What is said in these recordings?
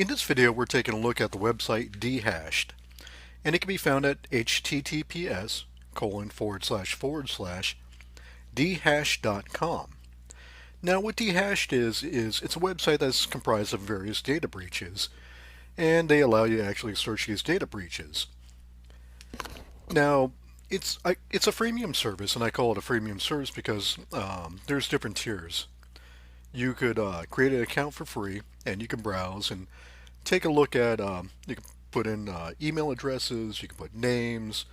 In this video, we're taking a look at the website dhashed, and it can be found at https://dhash.com. Now, what dhashed is it's a website that's comprised of various data breaches, and they allow you to actually search these data breaches. Now, it's a freemium service, and I call it a freemium service because there's different tiers. You could create an account for free, and you can browse and take a look at. You can put in email addresses, you can put names,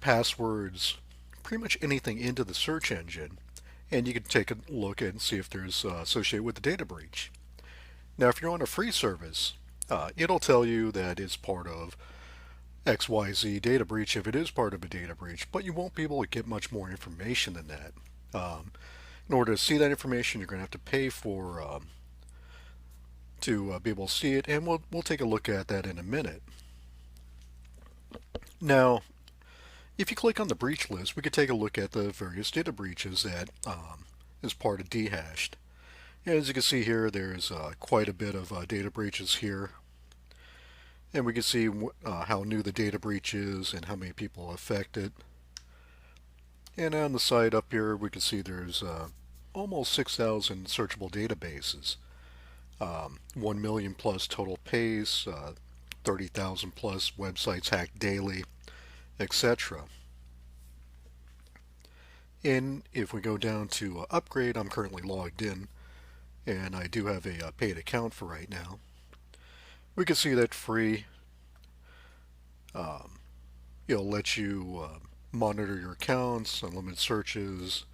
passwords, pretty much anything into the search engine, and you can take a look and see if there's associated with the data breach. Now, if you're on a free service, it'll tell you that it's part of XYZ data breach if it is part of a data breach, but you won't be able to get much more information than that. In order to see that information, you're going to have to pay for to be able to see it, and we'll take a look at that in a minute. Now, if you click on the breach list, we could take a look at the various data breaches that is part of dhashed. As you can see here, there's quite a bit of data breaches here, and we can see how new the data breach is and how many people affected. And on the side up here, we can see there's almost 6,000 searchable databases. 1 million plus total pays, 30,000 plus websites hacked daily, etc. And if we go down to upgrade, I'm currently logged in, and I do have a paid account for right now. We can see that free it'll let you monitor your accounts, unlimited searches,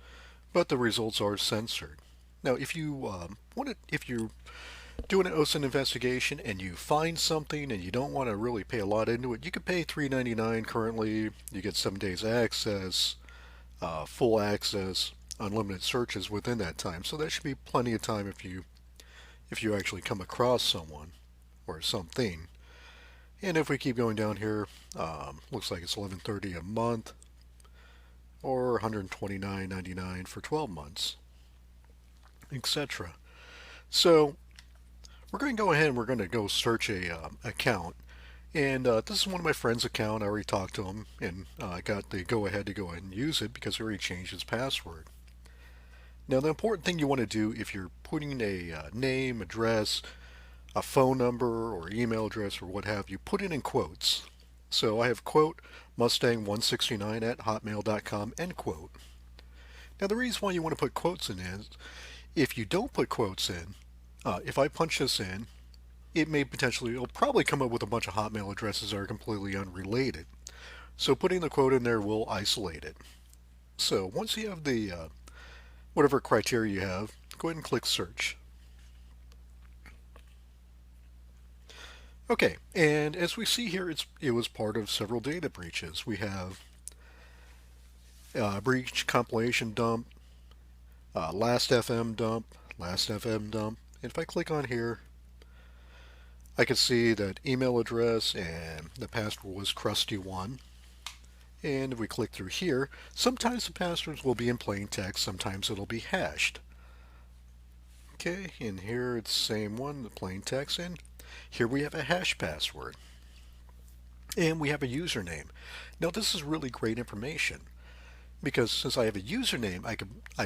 but the results are censored. Now, if you're doing an OSINT investigation and you find something and you don't want to really pay a lot into it, you can pay $3.99 currently. You get 7 days access, full access, unlimited searches within that time. So that should be plenty of time if you actually come across someone or something. And if we keep going down here, looks like it's $11.30 a month or $129.99 for 12 months, etc. So we're going to go ahead and we're going to go search a account. And this is one of my friend's account. I already talked to him and got the go ahead to go ahead and use it because he already changed his password. Now, the important thing you want to do if you're putting a name, address, a phone number, or email address, or what have you, put it in quotes. So I have quote Mustang169@hotmail.com end quote. Now, the reason why you want to put quotes in is if you don't put quotes in, if I punch this in, it'll probably come up with a bunch of Hotmail addresses that are completely unrelated. So putting the quote in there will isolate it. So once you have the whatever criteria you have, go ahead and click search. Okay, and as we see here, it was part of several data breaches. We have breach compilation dump, last.fm dump, last.fm dump. And if I click on here, I can see that email address and the password was crusty1. And if we click through here, sometimes the passwords will be in plain text, sometimes it'll be hashed. Okay, and here it's the same one, the plain text, and here we have a hash password. And we have a username. Now this is really great information because since I have a username, I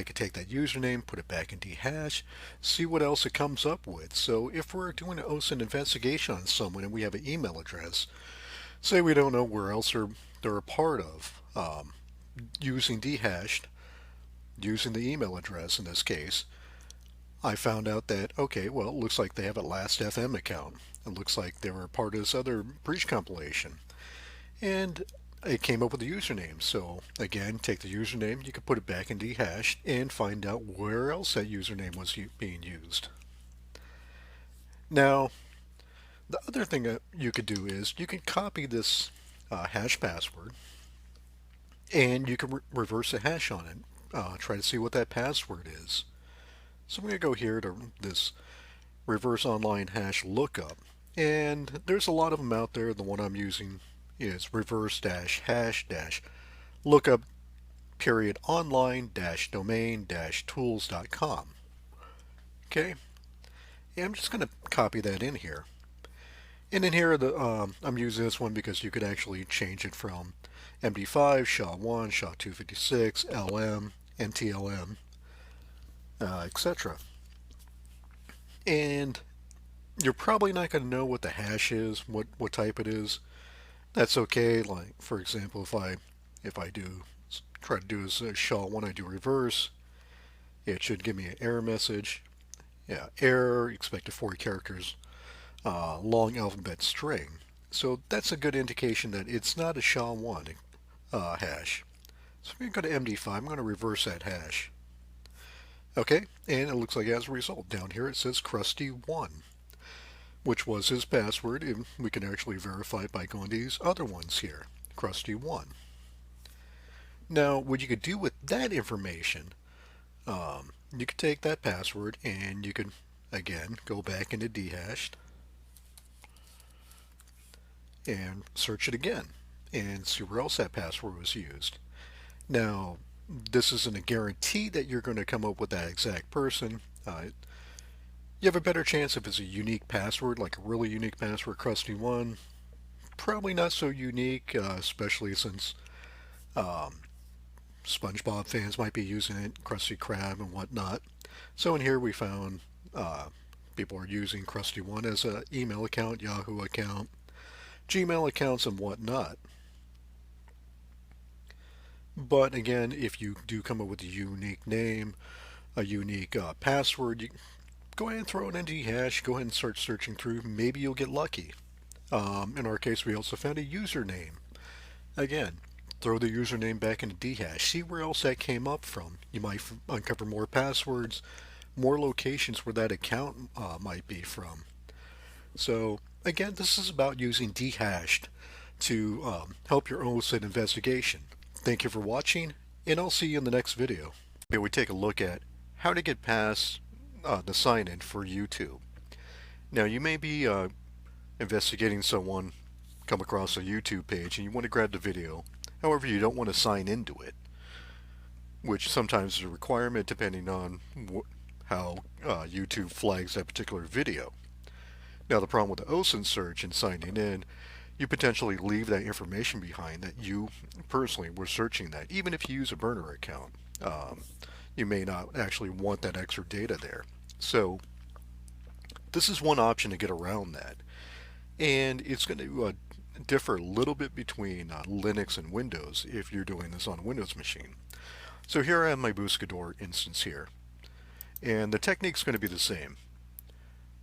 could take that username, put it back in dhash, see what else it comes up with. So if we're doing an OSINT investigation on someone and we have an email address, say we don't know where else they're a part of, using dhashed, using the email address in this case, I found out that, okay, well, it looks like they have a last.fm account. It looks like they were part of this other breach compilation. And it came up with a username. So again, take the username, you can put it back in dhash and find out where else that username was being used. Now, the other thing that you could do is you can copy this hash password and you can reverse a hash on it. Try to see what that password is. So I'm going to go here to this reverse online hash lookup. And there's a lot of them out there. The one I'm using is reverse-hash-lookup period online-domain-tools.com. Okay? And I'm just going to copy that in here. And in here, I'm using this one because you could actually change it from MD5, SHA-1, SHA-256, LM, NTLM, etc. And you're probably not going to know what the hash is, what type it is. That's okay. Like for example, if I do try to do this SHA-1, I do reverse, it should give me an error message. Yeah, error, expected 40 characters, long alphabet string. So that's a good indication that it's not a SHA-1 hash. So I'm going to go to MD5. I'm going to reverse that hash. Okay, and it looks like as a result, down here it says Krusty1, which was his password, and we can actually verify it by going to these other ones here, Krusty1. Now, what you could do with that information, you could take that password and you could, again, go back into dehashed and search it again and see where else that password was used. Now, this isn't a guarantee that you're going to come up with that exact person. You have a better chance if it's a unique password, like a really unique password, Krusty1. Probably not so unique, especially since SpongeBob fans might be using it, Krusty Krab and whatnot. So in here we found people are using Krusty1 as an email account, Yahoo account, Gmail accounts, and whatnot. But again, if you do come up with a unique name, a unique password, you go ahead and throw it into hash. Go ahead and start searching through. Maybe you'll get lucky. In our case, we also found a username. Again, throw the username back into dhash. See where else that came up from. You might uncover more passwords, more locations where that account might be from. So again, this is about using dehashed to help your OSINT investigation. Thank you for watching, and I'll see you in the next video. Here we take a look at how to get past the sign-in for YouTube. Now you may be investigating someone, come across a YouTube page, and you want to grab the video. However, you don't want to sign into it, which sometimes is a requirement depending on how YouTube flags that particular video. Now the problem with the OSINT search and signing in, you potentially leave that information behind that you personally were searching that. Even if you use a burner account, you may not actually want that extra data there. So this is one option to get around that. And it's going to differ a little bit between Linux and Windows if you're doing this on a Windows machine. So here I have my Buscador instance here. And the technique's going to be the same.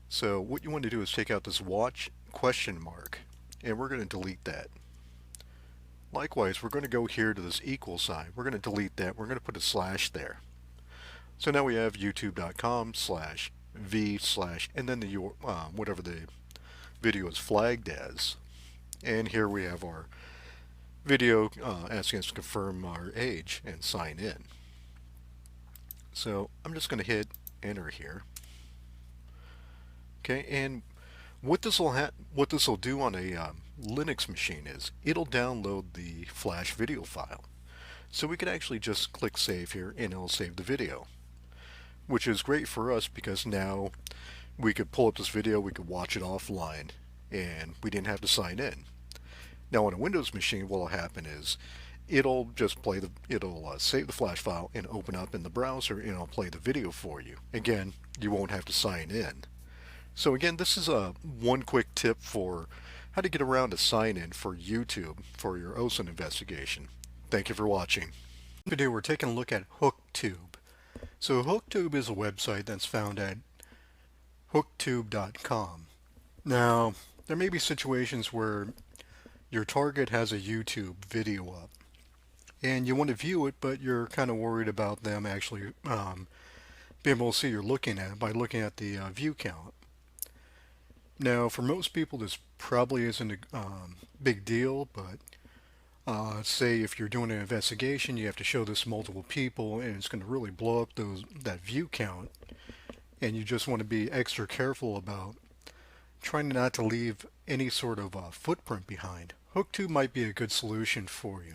So what you want to do is take out this watch question mark, and we're going to delete that. Likewise, we're going to go here to this equal sign. We're going to delete that. We're going to put a slash there. So now we have youtube.com/v/ and then the whatever the video is flagged as. And here we have our video asking us to confirm our age and sign in. So I'm just going to hit enter here. Okay, and what this will do on a Linux machine is it'll download the Flash video file. So we could actually just click save here and it'll save the video, which is great for us because now we could pull up this video, we could watch it offline, and we didn't have to sign in. Now on a Windows machine, what will happen is it'll just save the Flash file and open up in the browser, and it'll play the video for you. Again, you won't have to sign in. So again, this is one quick tip for how to get around a sign-in for YouTube for your OSINT investigation. Thank you for watching. Today we're taking a look at HookTube. So HookTube is a website that's found at hooktube.com. Now, there may be situations where your target has a YouTube video up and you want to view it, but you're kind of worried about them actually being able to see you're looking at by looking at the view count. Now, for most people, this probably isn't a big deal, but say if you're doing an investigation, you have to show this to multiple people, and it's going to really blow up that view count, and you just want to be extra careful about trying not to leave any sort of footprint behind. HookTube might be a good solution for you.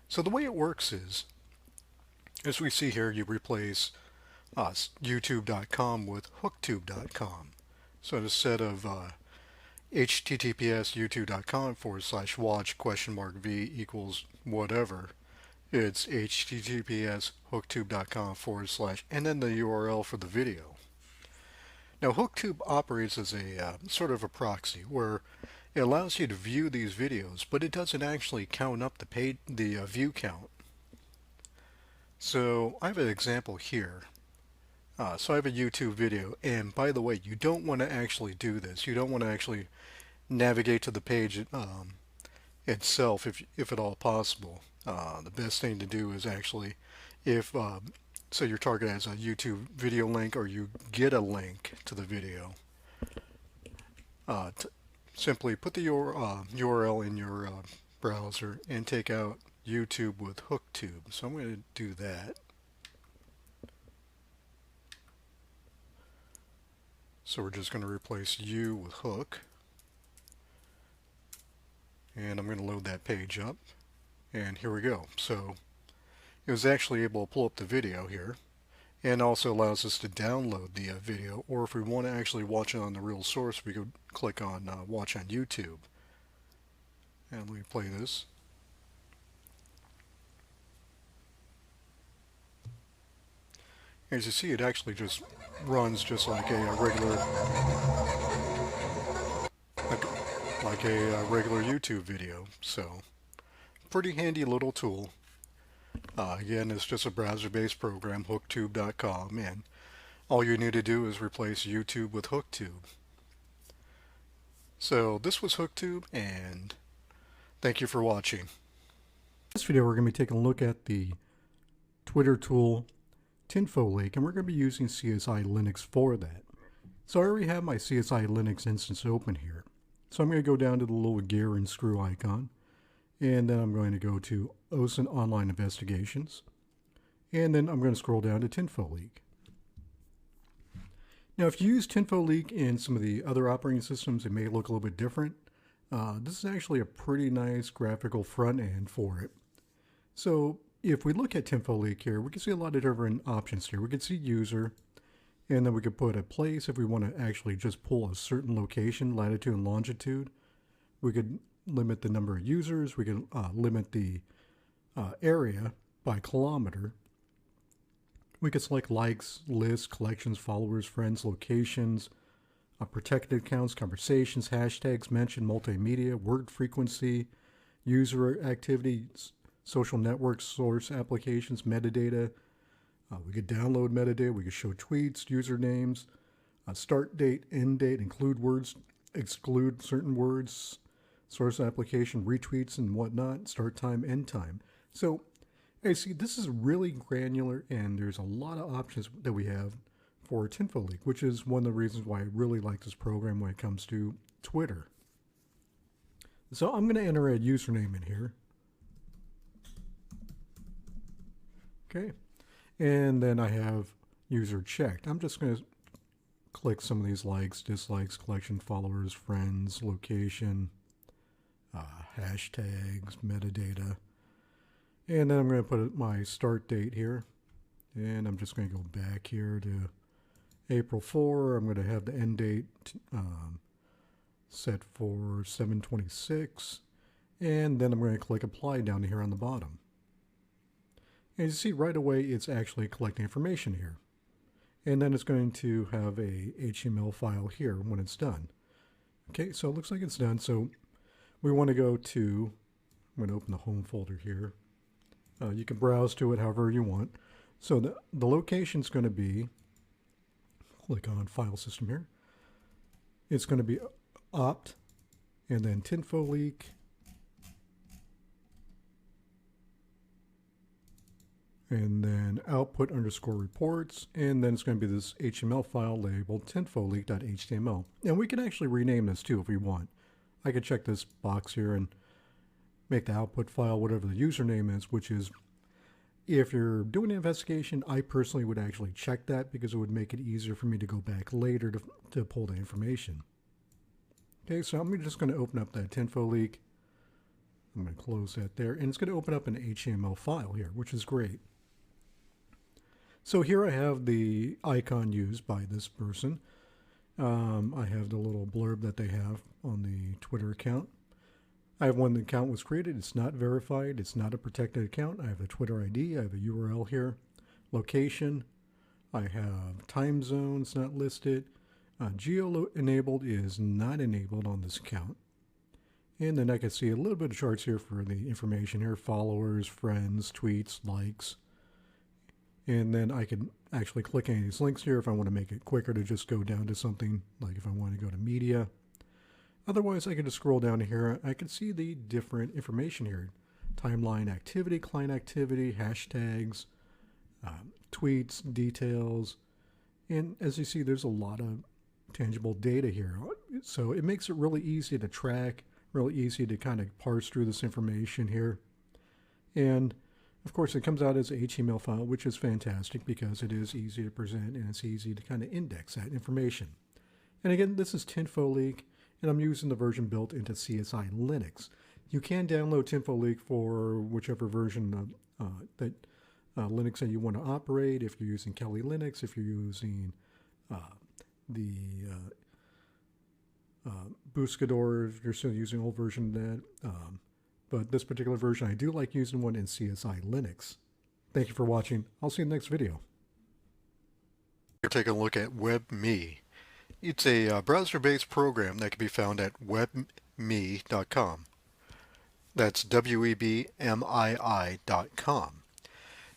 So the way it works is, as we see here, you replace youtube.com with hooktube.com. So instead of https youtube.com/watch?v equals whatever, it's https hooktube.com/ and then the URL for the video. Now HookTube operates as a sort of a proxy where it allows you to view these videos, but it doesn't actually count up the view count. So I have an example here. So I have a YouTube video, and by the way, you don't want to actually do this. You don't want to actually navigate to the page itself if at all possible. The best thing to do is actually, if so your target has a YouTube video link or you get a link to the video, simply put the URL in your browser and take out YouTube with HookTube. So I'm going to do that. So we're just going to replace U with hook. And I'm going to load that page up. And here we go. So it was actually able to pull up the video here. And also allows us to download the video. Or if we want to actually watch it on the real source, we could click on watch on YouTube. And let me play this. As you see, it actually just runs just like a regular regular YouTube video. So pretty handy little tool. Again, it's just a browser-based program, hooktube.com, and all you need to do is replace YouTube with HookTube. So this was HookTube, and thank you for watching. In this video, we're going to be taking a look at the Twitter tool Tinfo Leak, and we're going to be using CSI Linux for that. So I already have my CSI Linux instance open here. So I'm going to go down to the little gear and screw icon, and then I'm going to go to OSINT Online Investigations, and then I'm going to scroll down to Tinfo Leak. Now if you use Tinfo Leak in some of the other operating systems, it may look a little bit different. This is actually a pretty nice graphical front end for it. So if we look at Tinfo Leak here, we can see a lot of different options here. We can see user, and then we could put a place if we want to actually just pull a certain location, latitude and longitude. We could limit the number of users. We could limit the area by kilometer. We could select likes, lists, collections, followers, friends, locations, protected accounts, conversations, hashtags, mention, multimedia, word frequency, user activities, social networks, source applications, metadata. We could download metadata. We could show tweets, usernames, start date, end date, include words, exclude certain words, source application, retweets and whatnot, start time, end time. So you see, this is really granular, and there's a lot of options that we have for Tinfo Leak, which is one of the reasons why I really like this program when it comes to Twitter. So I'm going to enter a username in here. Okay, and then I have user checked. I'm just going to click some of these likes, dislikes, collection, followers, friends, location, hashtags, metadata, and then I'm going to put my start date here, and I'm just going to go back here to April 4. I'm going to have the end date set for 7/26, and then I'm going to click apply down here on the bottom. And you see right away it's actually collecting information here. And then it's going to have a HTML file here when it's done. Okay, so it looks like it's done. So we want to go to, I'm going to open the home folder here. You can browse to it however you want. So the location is going to be, click on file system here. It's going to be opt, and then Tinfo Leak, and then output underscore reports, and then it's going to be this HTML file labeled tinfoleak.html. And we can actually rename this too if we want. I could check this box here and make the output file whatever the username is, which is, if you're doing an investigation, I personally would actually check that because it would make it easier for me to go back later to pull the information. Okay, so I'm just going to open up that Tinfo Leak. I'm going to close that there, and it's going to open up an HTML file here, which is great. So here I have the icon used by this person. I have the little blurb that they have on the Twitter account. I have one account was created. It's not verified. It's not a protected account. I have a Twitter ID. I have a URL here. Location. I have time zones not listed. Geo enabled is not enabled on this account. And then I can see a little bit of charts here for the information here. Followers, friends, tweets, likes. And then I can actually click any of these links here if I want to make it quicker to just go down to something, like if I want to go to media. Otherwise, I can just scroll down here. I can see the different information here. Timeline activity, client activity, hashtags, tweets, details. And as you see, there's a lot of tangible data here. So it makes it really easy to track, really easy to kind of parse through this information here. And of course, it comes out as an HTML file, which is fantastic because it is easy to present and it's easy to kind of index that information. And again, this is TinfoLeak, and I'm using the version built into CSI Linux. You can download TinfoLeak for whichever version of Linux that you want to operate. If you're using Kali Linux, if you're using the Bouscador, if you're still using old version of that. But this particular version, I do like using one in CSI Linux. Thank you for watching. I'll see you in the next video. We're taking a look at WebMe. It's a browser-based program that can be found at webmi.com. That's WEBMII.com.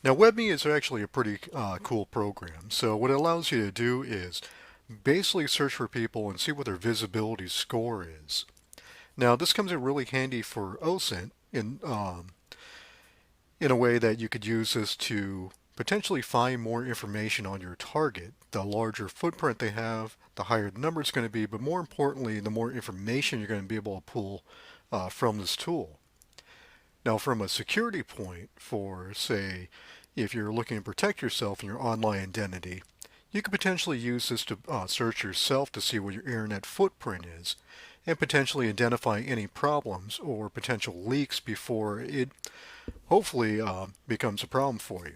Now, WebMe is actually a pretty cool program. So what it allows you to do is basically search for people and see what their visibility score is. Now, this comes in really handy for OSINT in a way that you could use this to potentially find more information on your target. The larger footprint they have, the higher the number is going to be, but more importantly, the more information you're going to be able to pull from this tool. Now, from a security point for, say, if you're looking to protect yourself and your online identity, you could potentially use this to search yourself to see what your internet footprint is, and potentially identify any problems or potential leaks before it hopefully becomes a problem for you.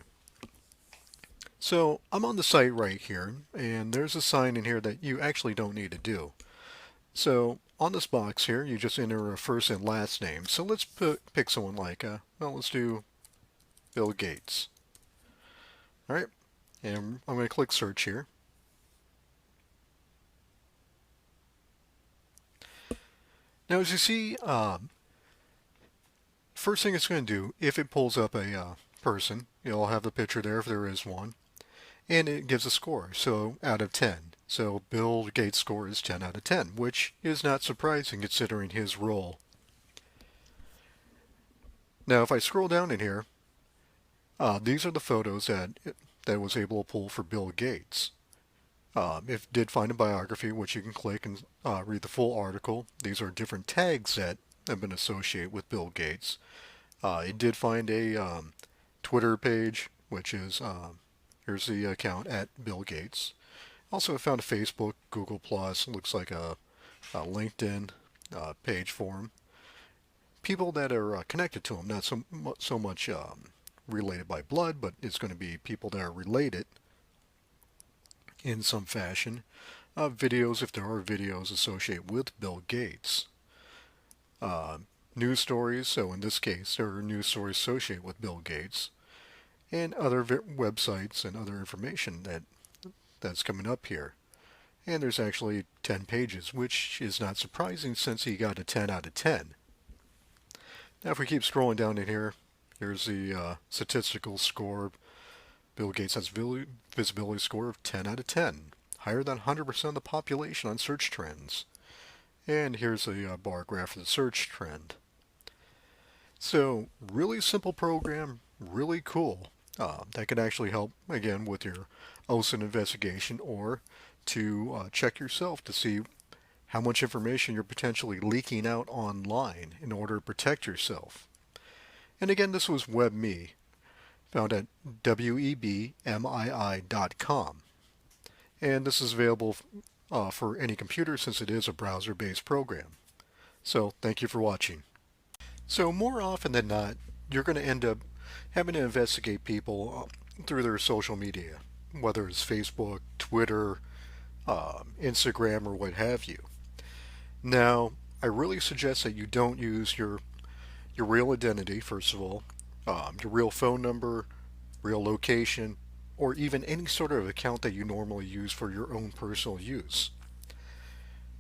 So I'm on the site right here, and there's a sign in here that you actually don't need to do. So on this box here, you just enter a first and last name. So let's pick someone like, well, let's do Bill Gates. All right, and I'm going to click search here. Now, as you see, first thing it's going to do, if it pulls up a person, you'll have the picture there if there is one, and it gives a score, so out of 10. So Bill Gates' score is 10 out of 10, which is not surprising considering his role. Now, if I scroll down in here, these are the photos that it was able to pull for Bill Gates. If it did find a biography, which you can click and read the full article, these are different tags that have been associated with Bill Gates. It did find a Twitter page, which is, here's the account at Bill Gates. Also, I found a Facebook, Google+, looks like a LinkedIn page for him. People that are connected to him, not so much related by blood, but it's going to be people that are related in some fashion. Videos, if there are videos associated with Bill Gates. News stories, so in this case there are news stories associated with Bill Gates, and other websites and other information that's coming up here. And there's actually 10 pages, which is not surprising since he got a 10 out of 10. Now if we keep scrolling down in here, here's the statistical score. Bill Gates has visibility score of 10 out of 10, higher than 100% of the population on search trends. And here's a bar graph for the search trend. So really simple program, really cool. That could actually help, again, with your OSINT investigation, or to check yourself to see how much information you're potentially leaking out online in order to protect yourself. And again, this was WebMe, found at webmii.com. And this is available for any computer since it is a browser-based program. So thank you for watching. So more often than not, you're going to end up having to investigate people through their social media, whether it's Facebook, Twitter, Instagram, or what have you. Now, I really suggest that you don't use your real identity, first of all, your real phone number, real location, or even any sort of account that you normally use for your own personal use.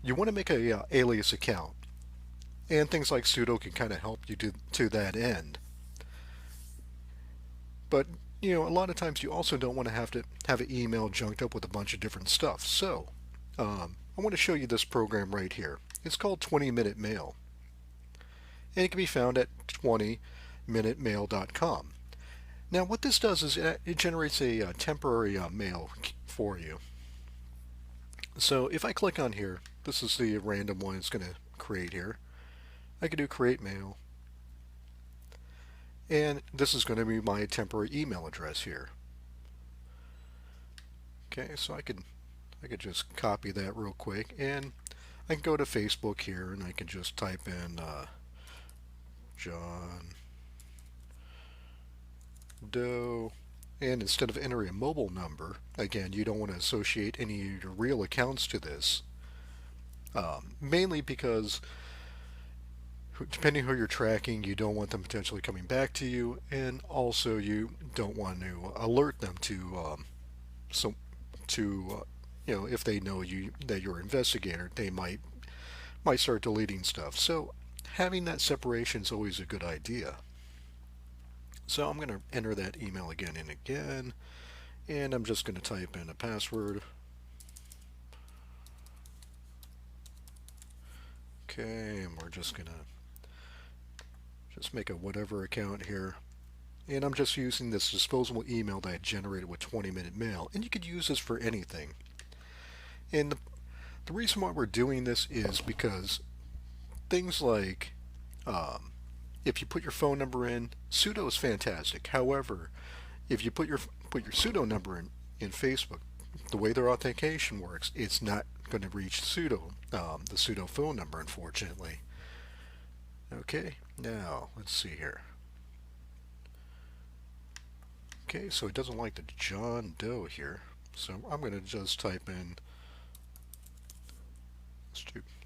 You want to make a alias account, and things like sudo can kind of help you to that end. But a lot of times you also don't want to have an email junked up with a bunch of different stuff. So I want to show you this program right here. It's called 20-Minute Mail, and it can be found at 20minutemail.com. Now, what this does is it generates a temporary mail for you. So if I click on here, this is the random one it's going to create here. I can do create mail, and this is going to be my temporary email address here. Okay, so I could just copy that real quick, and I can go to Facebook here, and I can just type in John Doe, and instead of entering a mobile number, again, you don't want to associate any of your real accounts to this, mainly because depending who you're tracking, you don't want them potentially coming back to you, and also you don't want to alert them to so to if they know that you're an investigator, they might start deleting stuff. So having that separation is always a good idea. So I'm going to enter that email again and again, and I'm just going to type in a password. Okay, and we're just going to make a whatever account here. And I'm just using this disposable email that I generated with 20-Minute Mail, and you could use this for anything. And the reason why we're doing this is because things like if you put your phone number in, sudo is fantastic. However, if you put your sudo number in Facebook, the way their authentication works, it's not going to reach the sudo phone number, unfortunately. Okay, now let's see here. Okay, so it doesn't like the John Doe here, so I'm going to just type in.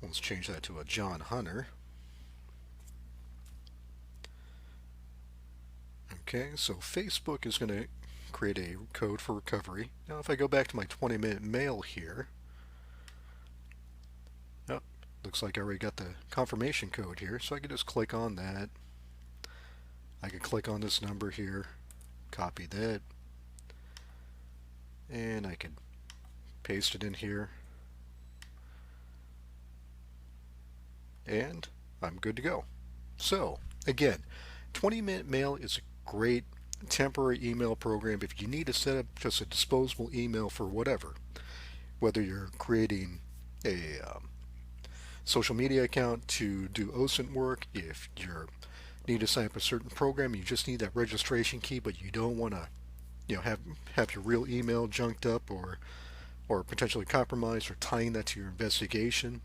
Let's change that to a John Hunter. Okay, so Facebook is going to create a code for recovery. Now if I go back to my 20-minute mail here, oh, looks like I already got the confirmation code here, so I can just click on that. I can click on this number here, copy that, and I can paste it in here, and I'm good to go. So again, 20-minute mail is a great temporary email program if you need to set up just a disposable email for whatever, whether you're creating a social media account to do OSINT work, if you need to sign up a certain program, you just need that registration key, but you don't want to have your real email junked up or potentially compromised, or tying that to your investigation.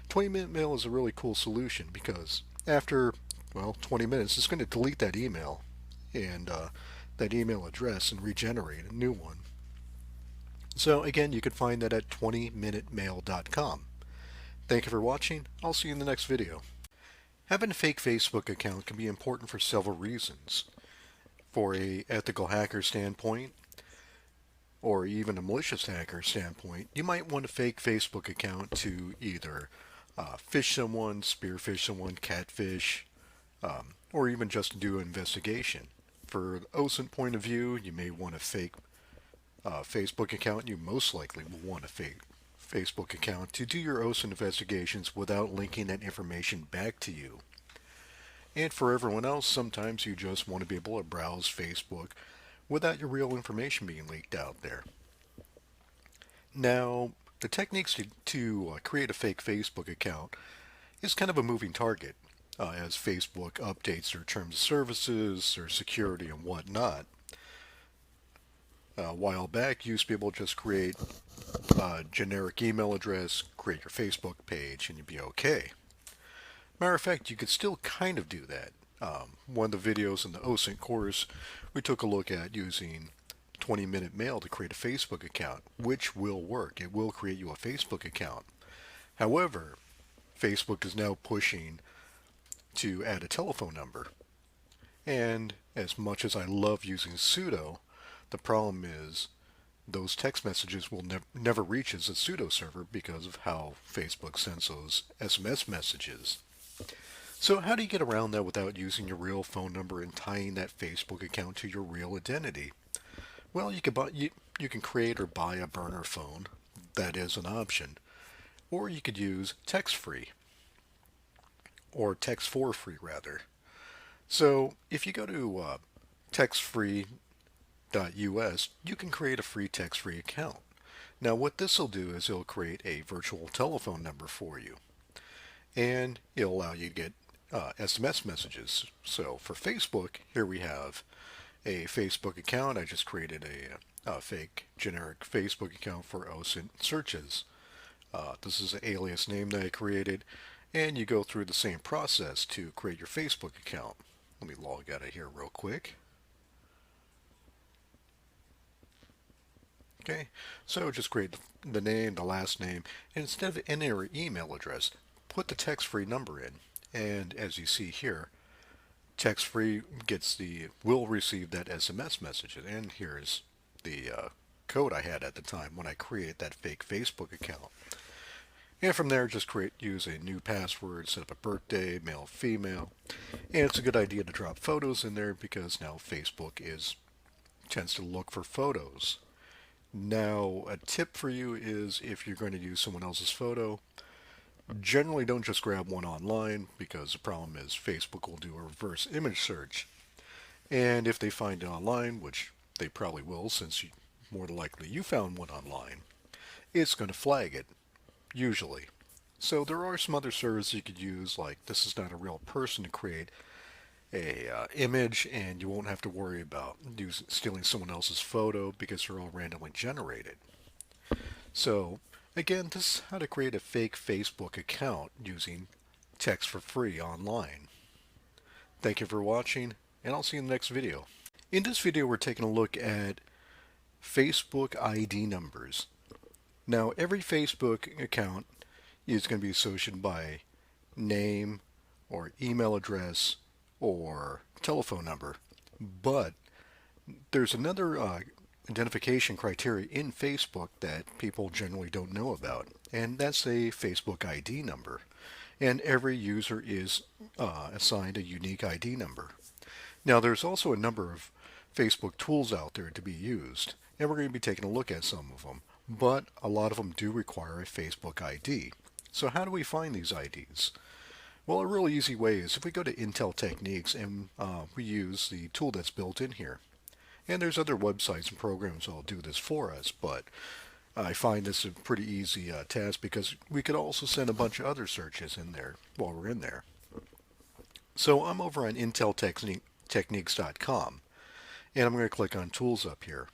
20-minute mail is a really cool solution because after 20 minutes, it's going to delete that email and that email address and regenerate a new one. So again, you can find that at 20minutemail.com. Thank you for watching. I'll see you in the next video. Having a fake Facebook account can be important for several reasons. For a ethical hacker standpoint, or even a malicious hacker standpoint, you might want a fake Facebook account to either fish someone, spearfish someone, catfish, or even just to do an investigation. For the OSINT point of view, you may want a fake Facebook account. You most likely will want a fake Facebook account to do your OSINT investigations without linking that information back to you. And for everyone else, sometimes you just want to be able to browse Facebook without your real information being leaked out there. Now, the techniques to create a fake Facebook account is kind of a moving target as Facebook updates their terms of services, their security, and whatnot. A while back, you used to be able to just create a generic email address, create your Facebook page, and you'd be okay. Matter of fact, you could still kind of do that. One of the videos in the OSINT course, we took a look at using 20-minute mail to create a Facebook account, which will work. It will create you a Facebook account. However, Facebook is now pushing to add a telephone number. And as much as I love using sudo, the problem is those text messages will never reach as a pseudo server because of how Facebook sends those SMS messages. So how do you get around that without using your real phone number and tying that Facebook account to your real identity? Well, you can create or buy a burner phone. That is an option. Or you could use text-free, or text for free rather. So if you go to textfree.us, you can create a free text-free account. Now what this will do is it'll create a virtual telephone number for you, and it'll allow you to get SMS messages. So for Facebook, here we have a Facebook account. I just created a fake generic Facebook account for OSINT searches. This is an alias name that I created, and you go through the same process to create your Facebook account. Let me log out of here real quick. Okay, so just create the name, the last name, and instead of entering your email address, put the text-free number in. And as you see here, text-free will receive that SMS message. And here's the code I had at the time when I created that fake Facebook account. And from there, just use a new password, set up a birthday, male, female. And it's a good idea to drop photos in there because now Facebook tends to look for photos. Now, a tip for you is if you're going to use someone else's photo, generally don't just grab one online because the problem is Facebook will do a reverse image search. And if they find it online, which they probably will since more than likely you found one online, it's going to flag it, usually. So there are some other services you could use, like this is not a real person to create a image, and you won't have to worry about stealing someone else's photo because they're all randomly generated. So again, this is how to create a fake Facebook account using text for free online. Thank you for watching, and I'll see you in the next video. In this video, we're taking a look at Facebook ID numbers. Now, every Facebook account is going to be associated by name or email address or telephone number, but there's another identification criteria in Facebook that people generally don't know about, and that's a Facebook ID number. And every user is assigned a unique ID number. Now, there's also a number of Facebook tools out there to be used, and we're going to be taking a look at some of them, but a lot of them do require a Facebook ID. So how do we find these IDs? Well, a really easy way is if we go to Intel Techniques and we use the tool that's built in here. And there's other websites and programs that'll do this for us, but I find this a pretty easy task because we could also send a bunch of other searches in there while we're in there. So I'm over on inteltechniques.com, and I'm going to click on Tools up here.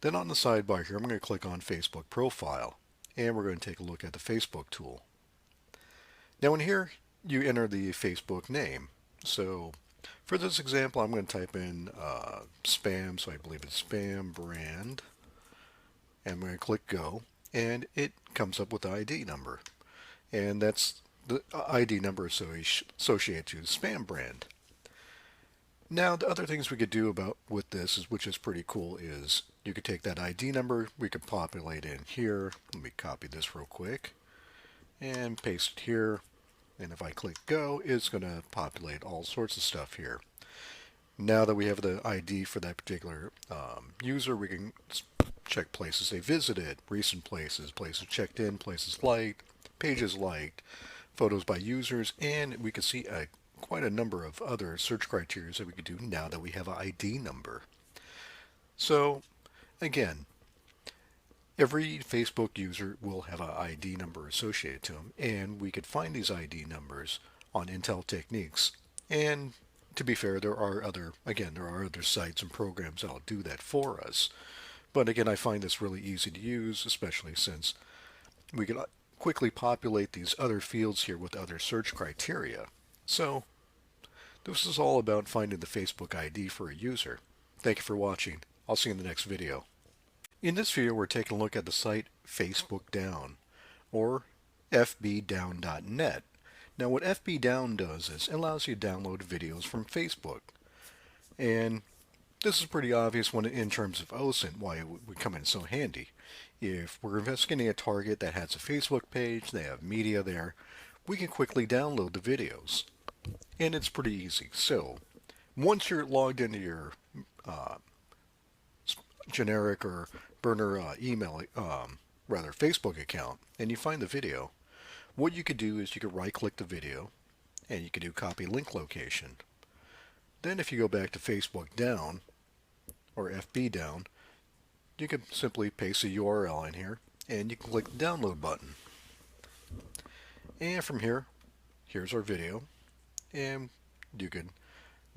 Then on the sidebar here, I'm going to click on Facebook Profile, and we're going to take a look at the Facebook tool. Now in here, you enter the Facebook name. So for this example, I'm going to type in spam, so I believe it's spam brand. And I'm going to click go, and it comes up with the ID number. And that's the ID number associated to spam brand. Now, the other things we could do with this, which is pretty cool, is you could take that ID number, we could populate in here. Let me copy this real quick and paste it here. And if I click go, it's going to populate all sorts of stuff here. Now that we have the ID for that particular user, we can check places they visited, recent places, places checked in, places liked, pages liked, photos by users, and we can see quite a number of other search criteria that we could do now that we have an ID number. So again, every Facebook user will have an ID number associated to them, and we could find these ID numbers on Intel Techniques. And to be fair, there are other sites and programs that'll do that for us. But again, I find this really easy to use, especially since we can quickly populate these other fields here with other search criteria. So this is all about finding the Facebook ID for a user. Thank you for watching. I'll see you in the next video. In this video, we're taking a look at the site Facebook Down, or fbdown.net. Now, what FBDown does is it allows you to download videos from Facebook. And this is pretty obvious when in terms of OSINT why it would come in so handy. If we're investigating a target that has a Facebook page, they have media there, we can quickly download the videos. And it's pretty easy. So, once you're logged into your uh, generic or burner Facebook account, and you find the video, what you could do is you could right-click the video, and you could do copy link location. Then if you go back to Facebook Down, or FB Down, you can simply paste the URL in here, and you can click the download button. And from here, here's our video, and you can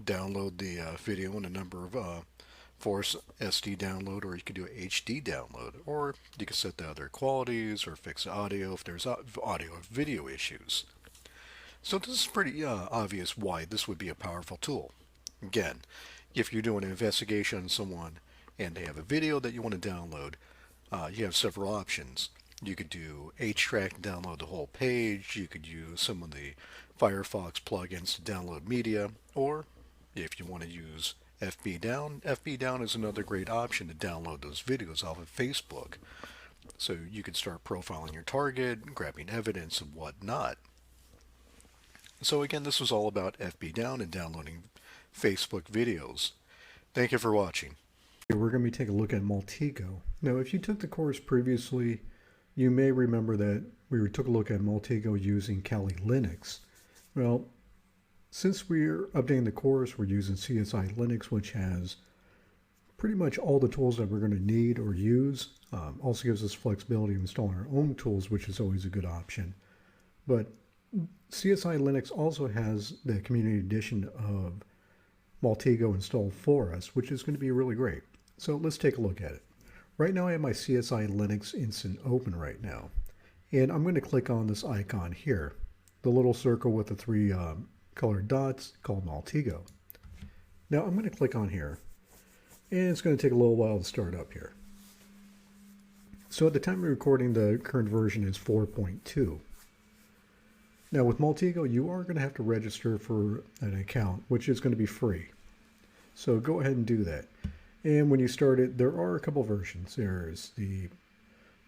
download the video in a number of force SD download, or you can do an HD download, or you can set the other qualities or fix the audio if there's audio or video issues. So this is pretty obvious why this would be a powerful tool. Again, if you're doing an investigation on someone and they have a video that you want to download, you have several options. You could do HTrack to download the whole page. You could use some of the Firefox plugins to download media, or if you want to use FB Down is another great option to download those videos off of Facebook. So you could start profiling your target, grabbing evidence and whatnot. So again, this was all about FB Down and downloading Facebook videos. Thank you for watching. We're going to be taking a look at Maltego. Now, if you took the course previously, you may remember that we took a look at Maltego using Kali Linux. Well, since we're updating the course, we're using CSI Linux, which has pretty much all the tools that we're going to need or use. Also gives us flexibility of installing our own tools, which is always a good option. But CSI Linux also has the community edition of Maltego installed for us, which is going to be really great. So let's take a look at it. Right now I have my CSI Linux instance open right now. And I'm going to click on this icon here, the little circle with the three colored dots called Maltego. Now I'm going to click on here, and it's going to take a little while to start up here. So at the time of recording, the current version is 4.2. Now with Maltego, you are going to have to register for an account, which is going to be free. So go ahead and do that. And when you start it, there are a couple versions. There's the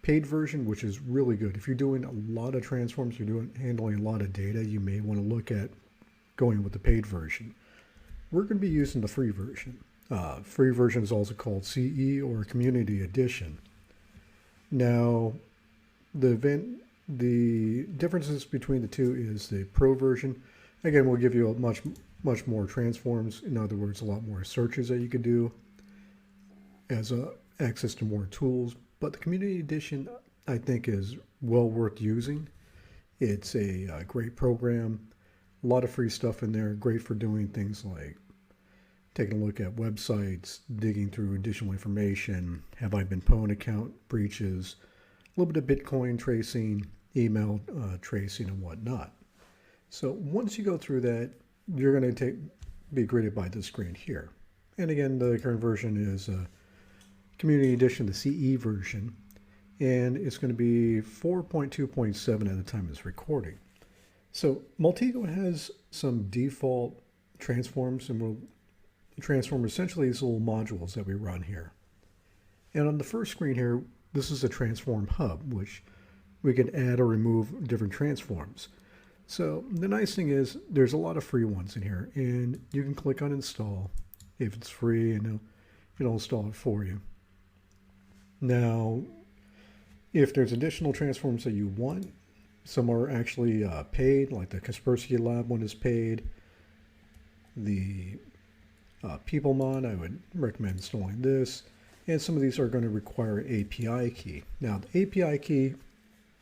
paid version, which is really good. If you're doing a lot of transforms, you're handling a lot of data, you may want to look at going with the paid version. We're going to be using the free version. Free version is also called CE or Community Edition. Now, the differences between the two is the Pro version. Again, will give you a much more transforms. In other words, a lot more searches that you could do as access to more tools. But the Community Edition, I think, is well worth using. It's a great program. A lot of free stuff in there. Great for doing things like taking a look at websites, digging through additional information, have I been pwned account breaches, a little bit of Bitcoin tracing, email tracing, and whatnot. So once you go through that, you're going to be greeted by this screen here. And again, the current version is Community Edition, the CE version, and it's going to be 4.2.7 at the time of this recording. So Maltego has some default transforms, and we'll transform essentially these little modules that we run here. And on the first screen here, this is a transform hub, which we can add or remove different transforms. So the nice thing is there's a lot of free ones in here, and you can click on install if it's free, and it'll install it for you. Now, if there's additional transforms that you want, some are actually paid, like the Kaspersky Lab one is paid. The PeopleMon, I would recommend installing this. And some of these are going to require an API key. Now, the API key,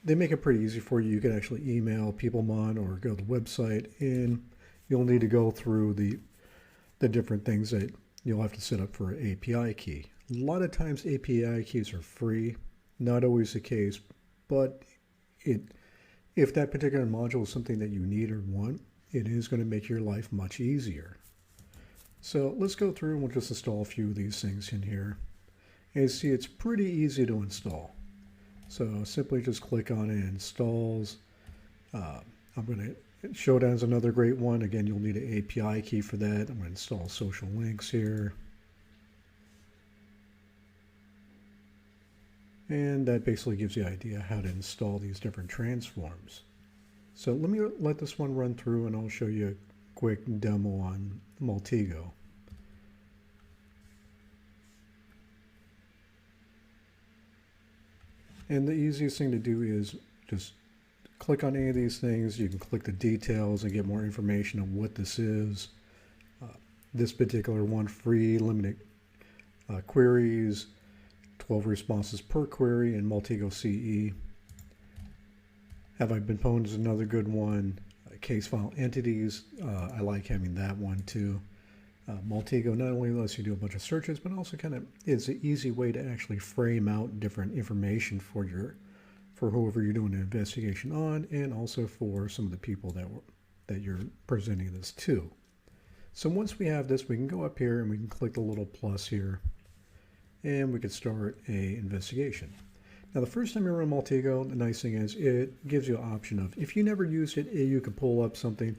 they make it pretty easy for you. You can actually email PeopleMon or go to the website, and you'll need to go through the different things that you'll have to set up for an API key. A lot of times API keys are free, not always the case, but if that particular module is something that you need or want, it is going to make your life much easier. So let's go through and we'll just install a few of these things in here. And you see it's pretty easy to install. So simply just click on it, installs. I'm going to Showdown's another great one. Again, you'll need an API key for that. I'm going to install social links here. And that basically gives you an idea how to install these different transforms. So let me let this one run through and I'll show you a quick demo on Maltego. And the easiest thing to do is just click on any of these things. You can click the details and get more information on what this is. This particular one, free limited queries, 12 responses per query in Maltego CE. Have I been pwned is another good one. Case file entities, I like having that one too. Maltego not only lets you do a bunch of searches, but also kind of is an easy way to actually frame out different information for whoever you're doing an investigation on, and also for some of the people that you're presenting this to. So once we have this, we can go up here and we can click the little plus here, and we can start a investigation. Now the first time you run Maltego, the nice thing is it gives you an option of, if you never used it, you can pull up something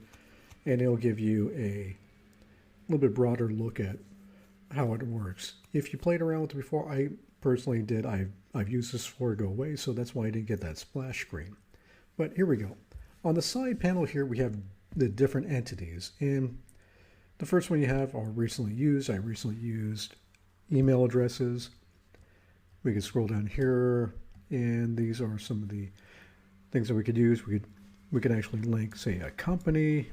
and it'll give you a little bit broader look at how it works. If you played around with it before, I personally did. I've used this before to go away, so that's why I didn't get that splash screen. But here we go. On the side panel here, we have the different entities. And the first one you have are recently used. I recently used email addresses. We can scroll down here, and these are some of the things that we could use. We could actually link, say, a company,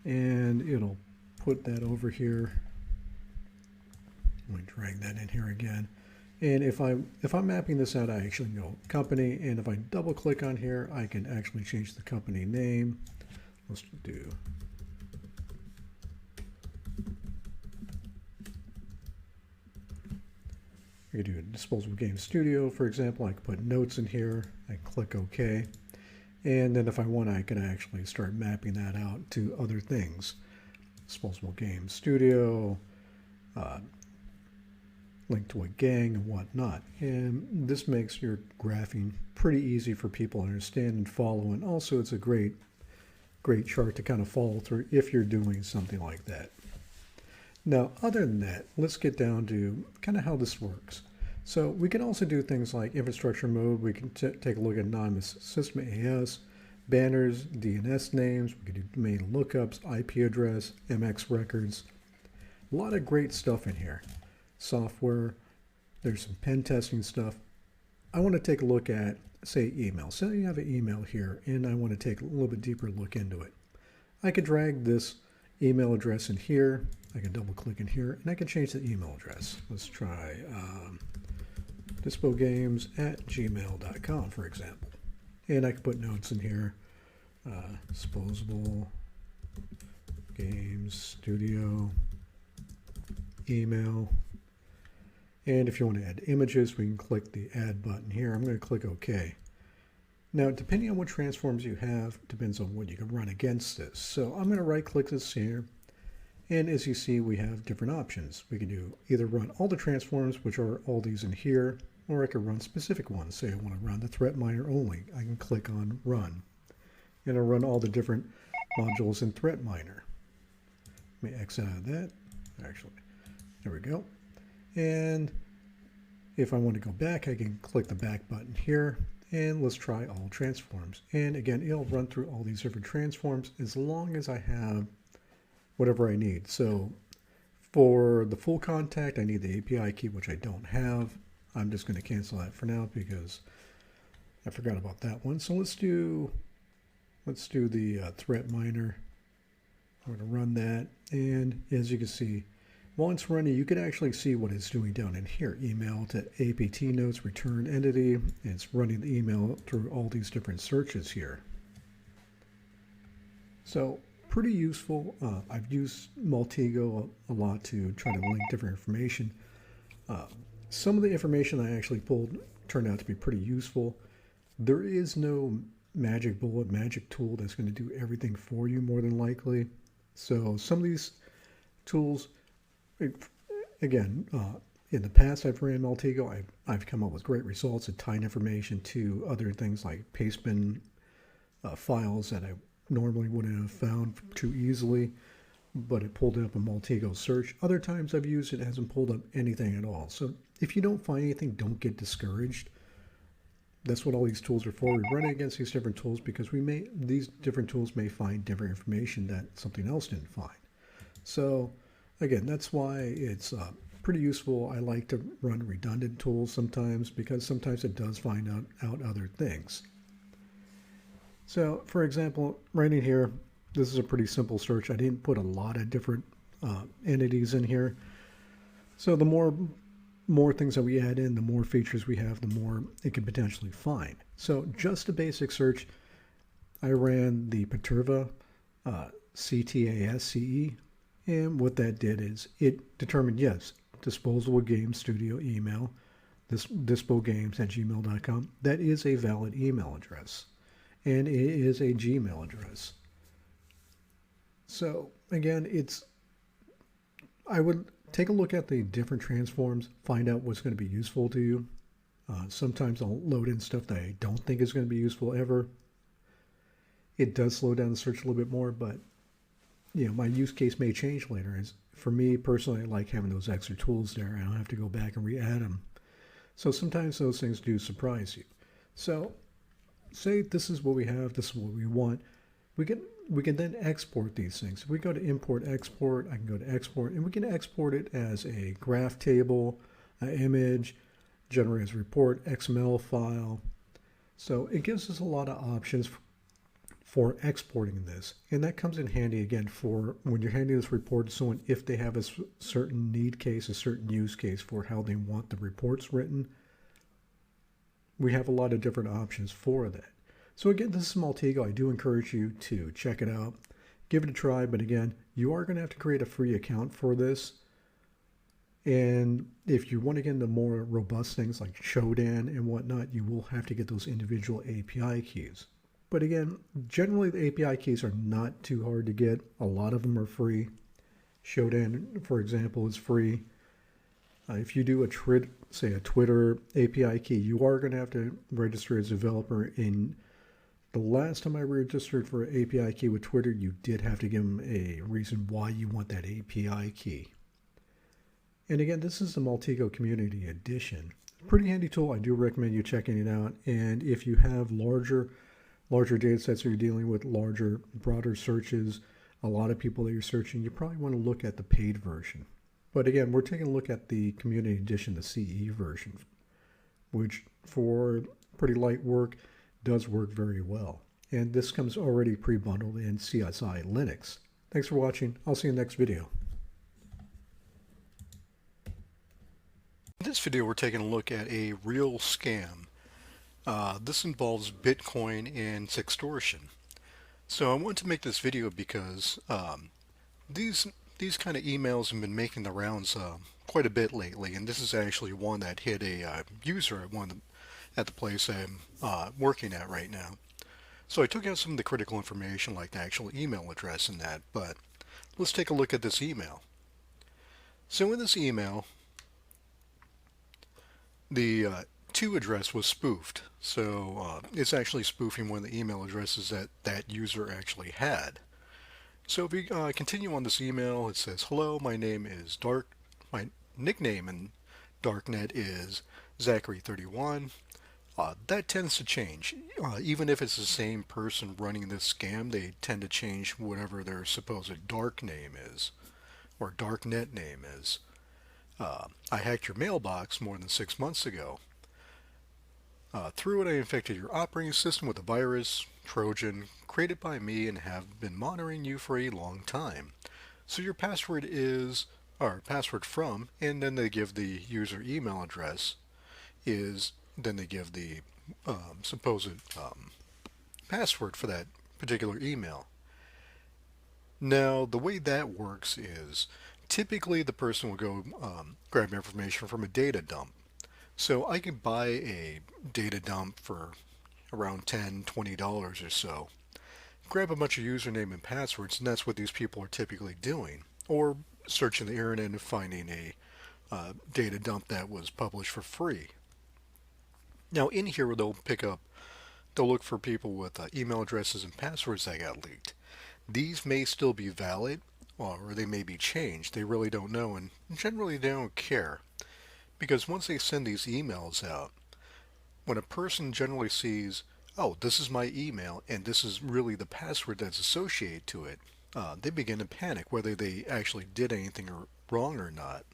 and it'll put that over here. Let me drag that in here again. And if I'm mapping this out, I actually go company, and if I double click on here, I can actually change the company name. Let's do I could do a disposable game studio, for example. I could put notes in here. I click OK. And then if I want, I can actually start mapping that out to other things. Disposable game studio, link to a gang and whatnot. And this makes your graphing pretty easy for people to understand and follow. And also it's a great chart to kind of follow through if you're doing something like that. Now, other than that, let's get down to kind of how this works. So we can also do things like infrastructure mode. We can take a look at anonymous system AS, banners, DNS names. We can do domain lookups, IP address, MX records. A lot of great stuff in here. Software. There's some pen testing stuff. I want to take a look at, say, email. So you have an email here, and I want to take a little bit deeper look into it. I could drag this email address in here. I can double click in here, and I can change the email address. Let's try dispogames@gmail.com, for example. And I can put notes in here. Disposable Games Studio email. And if you want to add images, we can click the add button here. I'm going to click OK. Now, depending on what transforms you have, depends on what you can run against this. So I'm going to right click this here. And as you see, we have different options. We can do either run all the transforms, which are all these in here, or I could run specific ones. Say I want to run the threat miner only. I can click on run. And it'll run all the different modules in threat miner. Let me X out of that. Actually, there we go. And if I want to go back, I can click the back button here. And let's try all transforms. And again, it'll run through all these different transforms as long as I have whatever I need. So for the full contact, I need the API key, which I don't have. I'm just going to cancel that for now because I forgot about that one. So let's do the threat miner. I'm going to run that. And as you can see, while it's running, you can actually see what it's doing down in here. Email to APT notes, return entity. It's running the email through all these different searches here. So pretty useful. I've used Maltego a lot to try to link different information. Some of the information I actually pulled turned out to be pretty useful. There is no magic bullet, magic tool that's going to do everything for you more than likely. So some of these tools, again, In the past, I've ran Maltego. I've come up with great results at tying information to other things like pastebin files that I normally wouldn't have found too easily, but it pulled up a Maltego search. Other times I've used it, it hasn't pulled up anything at all. So if you don't find anything, don't get discouraged. That's what all these tools are for. We run against these different tools because these different tools may find different information that something else didn't find. So again, that's why it's pretty useful. I like to run redundant tools sometimes because sometimes it does find out other things. So for example, right in here, this is a pretty simple search. I didn't put a lot of different entities in here. So the more things that we add in, the more features we have, the more it can potentially find. So just a basic search, I ran the Perturva CTASCE, and what that did is it determined, yes, disposable game studio email, this dispogames@gmail.com, that is a valid email address, and it is a Gmail address. So again, I would take a look at the different transforms, find out what's going to be useful to you. Sometimes I'll load in stuff that I don't think is going to be useful ever. It does slow down the search a little bit more, but my use case may change later. As for me personally, I like having those extra tools there. I don't have to go back and re-add them. So sometimes those things do surprise you. So say this is what we have, this is what we want. We can then export these things. If we go to import export, I can go to export, and we can export it as a graph table, an image, generate as a report, XML file. So it gives us a lot of options for exporting this, and that comes in handy again for when you're handing this report to someone if they have a certain need case, a certain use case for how they want the reports written. We have a lot of different options for that. So again, this is Maltego. I do encourage you to check it out, give it a try, but again, you are going to have to create a free account for this. And if you want to get into more robust things like Shodan and whatnot, you will have to get those individual API keys. But again, generally the API keys are not too hard to get. A lot of them are free. Shodan, for example, is free. If you do a Twitter API key, you are going to have to register as a developer. In the last time I registered for an API key with Twitter, you did have to give them a reason why you want that API key. And again, this is the Maltego Community Edition. Pretty handy tool. I do recommend you checking it out. And if you have larger data sets, or you're dealing with broader searches, a lot of people that you're searching, you probably want to look at the paid version. But again, we're taking a look at the Community Edition, the CE version, which for pretty light work does work very well. And this comes already pre-bundled in CSI Linux. Thanks for watching. I'll see you in the next video. In this video, we're taking a look at a real scam. This involves Bitcoin and extortion. So I want to make this video because these kind of emails have been making the rounds quite a bit lately, and this is actually one that hit a user at the place I'm working at right now. So I took out some of the critical information like the actual email address and that, but let's take a look at this email. So in this email, the to address was spoofed, so it's actually spoofing one of the email addresses that user actually had. So if we continue on this email, it says, "Hello, my name is Dark. My nickname in Darknet is Zachary31." That tends to change. Even if it's the same person running this scam, they tend to change whatever their supposed dark name is, or darknet name is. I hacked your mailbox more than 6 months ago. Through it, I infected your operating system with a virus, Trojan, created by me and have been monitoring you for a long time. So your password is, or password from, and then they give the user email address, then they give the supposed password for that particular email. Now, the way that works is, typically the person will go grab information from a data dump. So I can buy a data dump for around $10, $20 or so. Grab a bunch of username and passwords, and that's what these people are typically doing. Or searching the internet and finding a data dump that was published for free. Now in here they'll look for people with email addresses and passwords that got leaked. These may still be valid, or they may be changed. They really don't know, and generally they don't care. Because once they send these emails out, when a person generally sees, oh, this is my email, and this is really the password that's associated to it, they begin to panic whether they actually did anything wrong or not.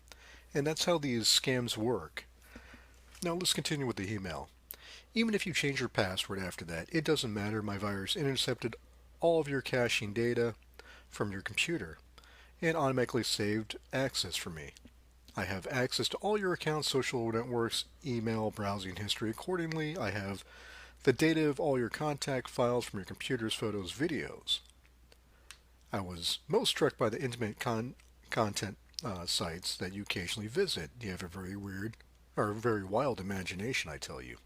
And that's how these scams work. Now let's continue with the email. Even if you change your password after that, it doesn't matter. My virus intercepted all of your caching data from your computer and automatically saved access for me. I have access to all your accounts, social networks, email, browsing history. Accordingly, I have the data of all your contact files from your computers, photos, videos. I was most struck by the intimate content sites that you occasionally visit. You have a very weird or very wild imagination, I tell you.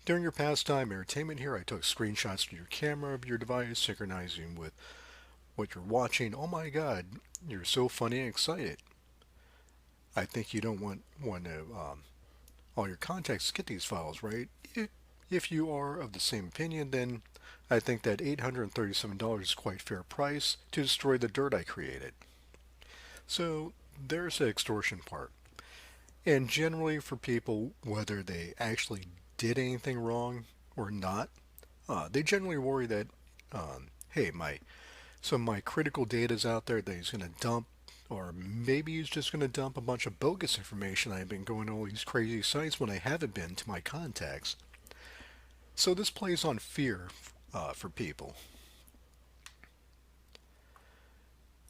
During your pastime entertainment here, I took screenshots to your camera of your device, synchronizing with what you're watching. Oh my god, you're so funny and excited. I think you don't want to all your contacts to get these files, right? If you are of the same opinion, then I think that $837 is quite fair price to destroy the dirt I created. So there's the extortion part. And generally for people, whether they actually did anything wrong or not, they generally worry that, hey, my critical data is out there that he's going to dump, or maybe he's just going to dump a bunch of bogus information. I've been going to all these crazy sites when I haven't been to my contacts. So this plays on fear for people.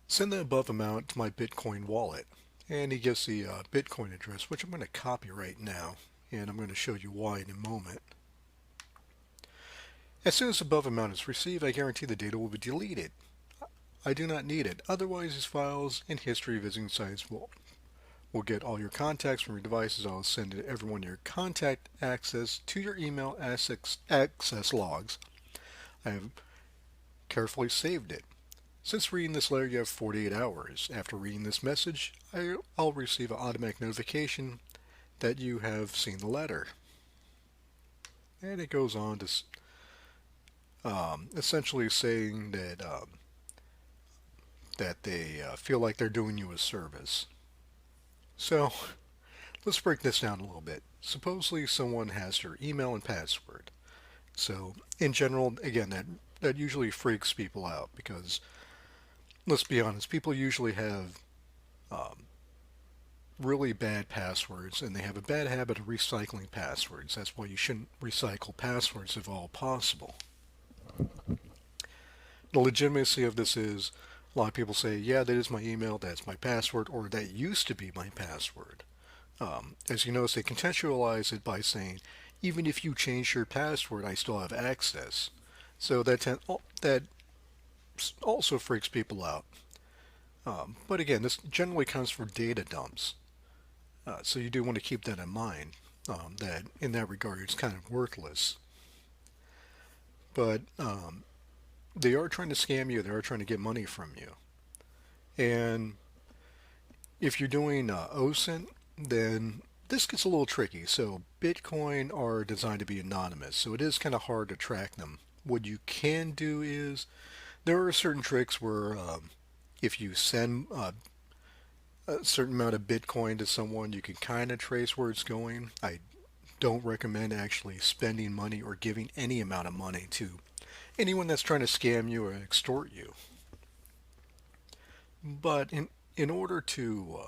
Send the above amount to my Bitcoin wallet. And he gives the Bitcoin address, which I'm going to copy right now. And I'm going to show you why in a moment. As soon as the above amount is received, I guarantee the data will be deleted. I do not need it. Otherwise, these files and history visiting sites will get all your contacts from your devices. I'll send to everyone your contact access to your email access logs. I have carefully saved it. Since reading this letter, you have 48 hours. After reading this message, I'll receive an automatic notification that you have seen the letter. And it goes on to essentially saying that they feel like they're doing you a service. So let's break this down a little bit. Supposedly someone has your email and password. So in general, again, that usually freaks people out because, let's be honest, people usually have really bad passwords, and they have a bad habit of recycling passwords. That's why you shouldn't recycle passwords if all possible. The legitimacy of this is, a lot of people say, yeah, that is my email, that's my password, or that used to be my password. As you notice, they contextualize it by saying, even if you change your password, I still have access. So that also freaks people out. But again, this generally comes for data dumps. So you do want to keep that in mind, that in that regard it's kind of worthless. But they are trying to scam you, they are trying to get money from you. And if you're doing OSINT, then this gets a little tricky. So Bitcoin are designed to be anonymous, so it is kind of hard to track them. What you can do is, there are certain tricks where if you send a certain amount of Bitcoin to someone, you can kind of trace where it's going. I don't recommend actually spending money or giving any amount of money to anyone that's trying to scam you or extort you. But in order to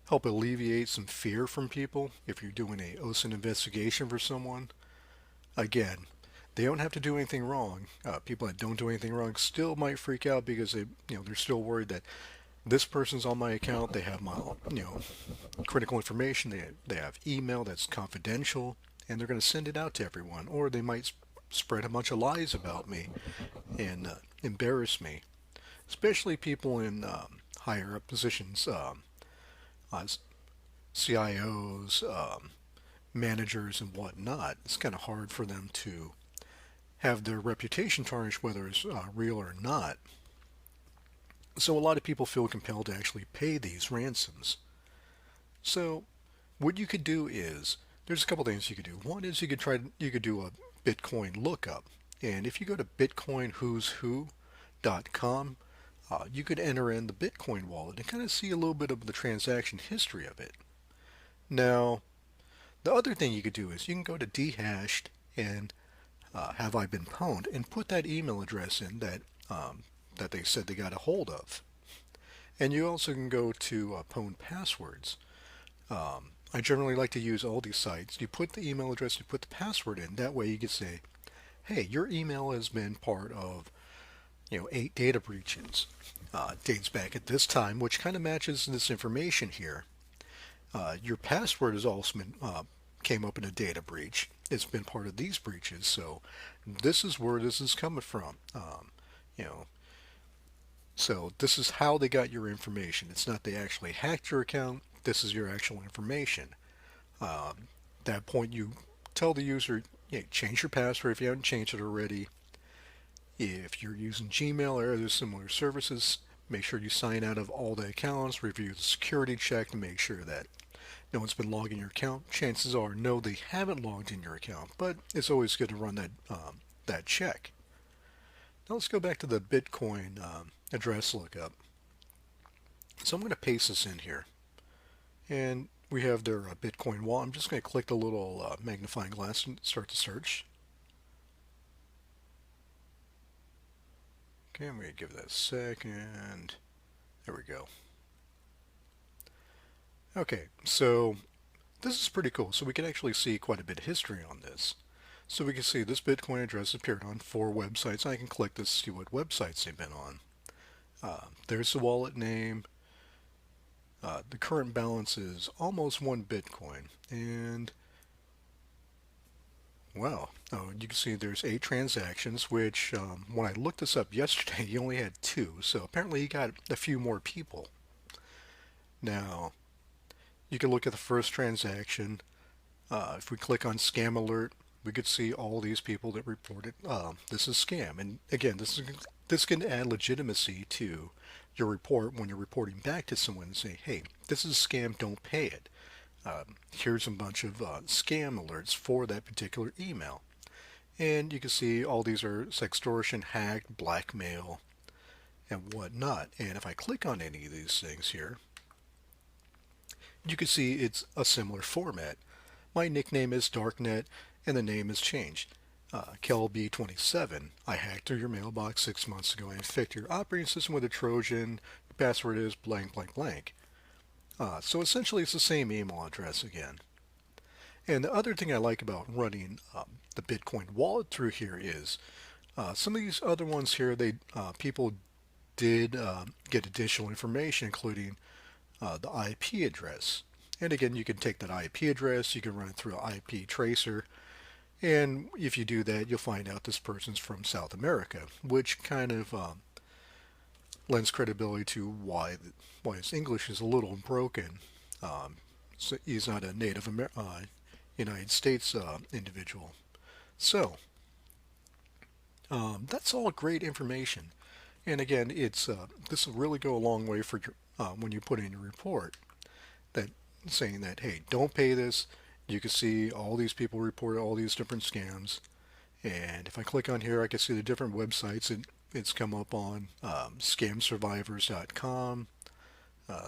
help alleviate some fear from people, if you're doing a OSINT investigation for someone, again, they don't have to do anything wrong. People that don't do anything wrong still might freak out because they're still worried that this person's on my account. They have my critical information. They have email that's confidential, and they're going to send it out to everyone. Or they might spread a bunch of lies about me and embarrass me, especially people in higher up positions, CIOs, managers, and whatnot. It's kind of hard for them to have their reputation tarnished, whether it's real or not. So a lot of people feel compelled to actually pay these ransoms. So what you could do is there's a couple things you could do. One is you could do a Bitcoin lookup, and if you go to bitcoinwho'swho.com, you could enter in the Bitcoin wallet and kind of see a little bit of the transaction history of it. Now, the other thing you could do is you can go to dhashed and have I been pwned and put that email address in that they said they got a hold of. And you also can go to pwned passwords. I generally like to use all these sites. You put the email address, you put the password in. That way you can say, hey, your email has been part of 8 data breaches. Dates back at this time, which kind of matches this information here. Your password has also been came up in a data breach. It's been part of these breaches, so this is where this is coming from. You know, so this is how they got your information. It's not they actually hacked your account. This is your actual information. That point, you tell the user, change your password if you haven't changed it already. If you're using Gmail or other similar services, make sure you sign out of all the accounts, review the security check to make sure that no one's been logging your account. Chances are no, they haven't logged in your account, but it's always good to run that check. Now let's go back to the Bitcoin address lookup. So I'm going to paste this in here, and we have their Bitcoin wallet. I'm just going to click the little magnifying glass and start to search. Okay, I'm going to give that a second. There we go. Okay, so this is pretty cool. So we can actually see quite a bit of history on this. So we can see this Bitcoin address appeared on 4 websites. I can click this to see what websites they've been on. There's the wallet name. The current balance is almost 1 Bitcoin. And, well, you can see there's 8 transactions, which when I looked this up yesterday, he only had 2. So apparently he got a few more people. Now, you can look at the first transaction. If we click on scam alert, we could see all these people that reported this is scam. And again, this can add legitimacy to your report when you're reporting back to someone and say, hey, this is a scam, don't pay it. Here's a bunch of scam alerts for that particular email. And you can see all these are sextortion, hack, blackmail, and whatnot. And if I click on any of these things here, you can see it's a similar format. My nickname is Darknet, and the name has changed. KelB27. I hacked through your mailbox 6 months ago and infected your operating system with a Trojan. Your password is blank blank blank. So essentially it's the same email address again. And the other thing I like about running the Bitcoin wallet through here is some of these other ones here, people did get additional information, including the IP address. And again, you can take that IP address, you can run it through an IP tracer, and if you do that, you'll find out this person's from South America, which kind of lends credibility to why his English is a little broken. So he's not a native United States individual. So that's all great information. And again, this will really go a long way for when you put in your report that saying that, hey, don't pay this. You can see all these people report all these different scams. And if I click on here, I can see the different websites. It's come up on scamsurvivors.com.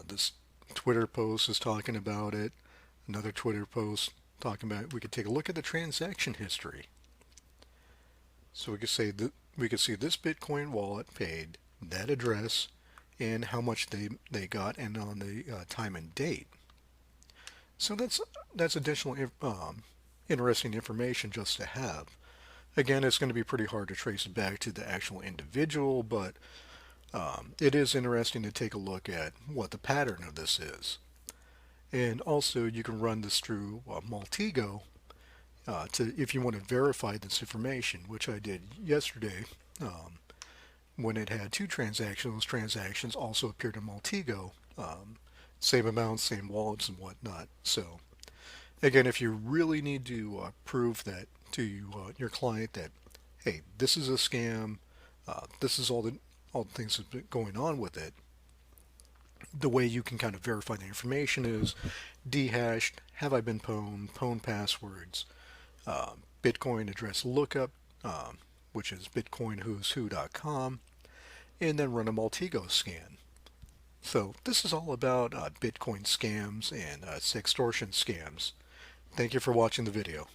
This Twitter post is talking about it. Another Twitter post talking about it. We could take a look at the transaction history. So we could say that we could see this Bitcoin wallet paid, that address, and how much they got, and on the time and date. So that's additional interesting information just to have. Again, it's going to be pretty hard to trace it back to the actual individual, but it is interesting to take a look at what the pattern of this is. And also, you can run this through Maltego if you want to verify this information, which I did yesterday. When it had 2 transactions, those transactions also appeared in Maltego. Same amounts, same wallets, and whatnot. So, again, if you really need to prove that to your client that, hey, this is a scam, this is all the things that's been going on with it, The way you can kind of verify the information is dehashed, have I been pwned, pwn passwords, Bitcoin address lookup, which is bitcoinwhoiswho.com, and then run a Maltego scan. So this is all about Bitcoin scams and sextortion scams. Thank you for watching the video.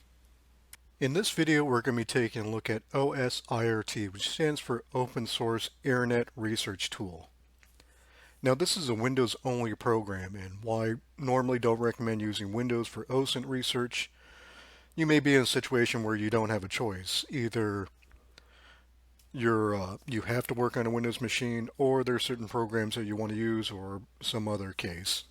In this video, we're going to be taking a look at OSIRT, which stands for Open Source Internet Research Tool. Now, this is a Windows-only program, and while I normally don't recommend using Windows for OSINT research, you may be in a situation where you don't have a choice. Either you have to work on a Windows machine, or there are certain programs that you want to use, or some other case.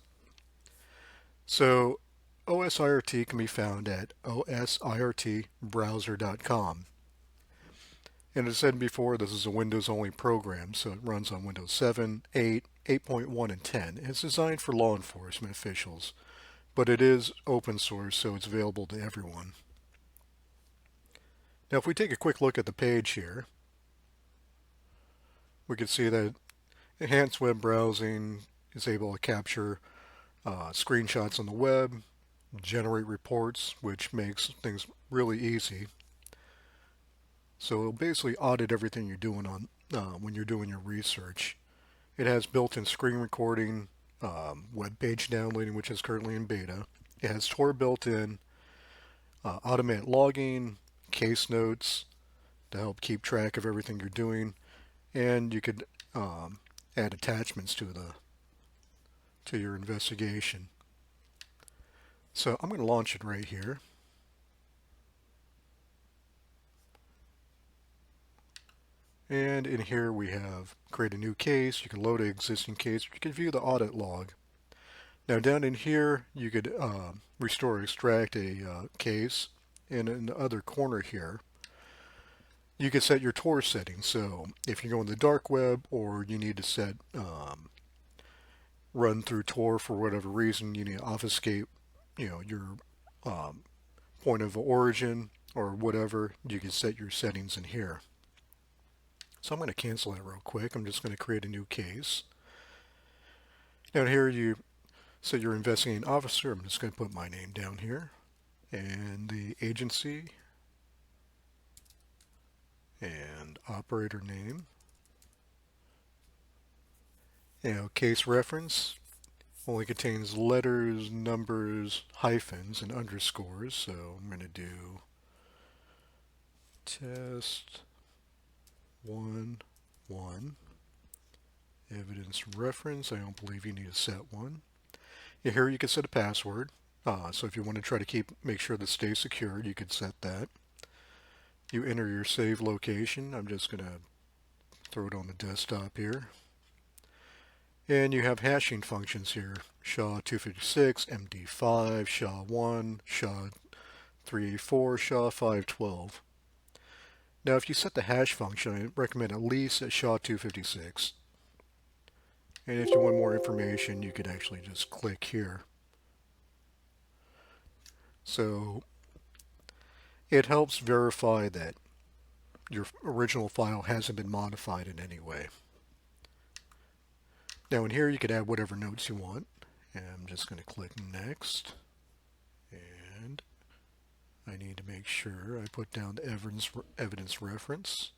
So OSIRT can be found at osirtbrowser.com. And as I said before, this is a Windows-only program, so it runs on Windows 7, 8, 8.1, and 10. It's designed for law enforcement officials, but it is open source, so it's available to everyone. Now, if we take a quick look at the page here, we can see that enhanced web browsing is able to capture screenshots on the web, generate reports, which makes things really easy. So it'll basically audit everything you're doing on when you're doing your research. It has built-in screen recording, web page downloading, which is currently in beta. It has Tor built in, automated logging, case notes to help keep track of everything you're doing, and you could add attachments to your investigation. So I'm going to launch it right here. And in here we have create a new case. You can load an existing case. You can view the audit log. Now down in here you could restore or extract a case. And in the other corner here you can set your Tor settings. So if you're going to the dark web, or you need to set run through Tor for whatever reason, you need to obfuscate your point of origin or whatever, you can set your settings in here. So I'm going to cancel that real quick. I'm just going to create a new case. Down here you set your investigating officer. I'm just going to put my name down here, and the agency, and operator name. Case reference only contains letters, numbers, hyphens, and underscores. So I'm going to do test 1, 1. Evidence reference, I don't believe you need to set one. Here you can set a password. So if you want to try to make sure that stays secure, you could set that. You enter your save location. I'm just going to throw it on the desktop here. And you have hashing functions here. SHA-256, MD5, SHA-1, SHA-384, SHA-512. Now if you set the hash function, I recommend at least at SHA-256. And if you want more information, you could actually just click here. So it helps verify that your original file hasn't been modified in any way. Now in here you could add whatever notes you want. And I'm just going to click next. And I need to make sure I put down the evidence reference.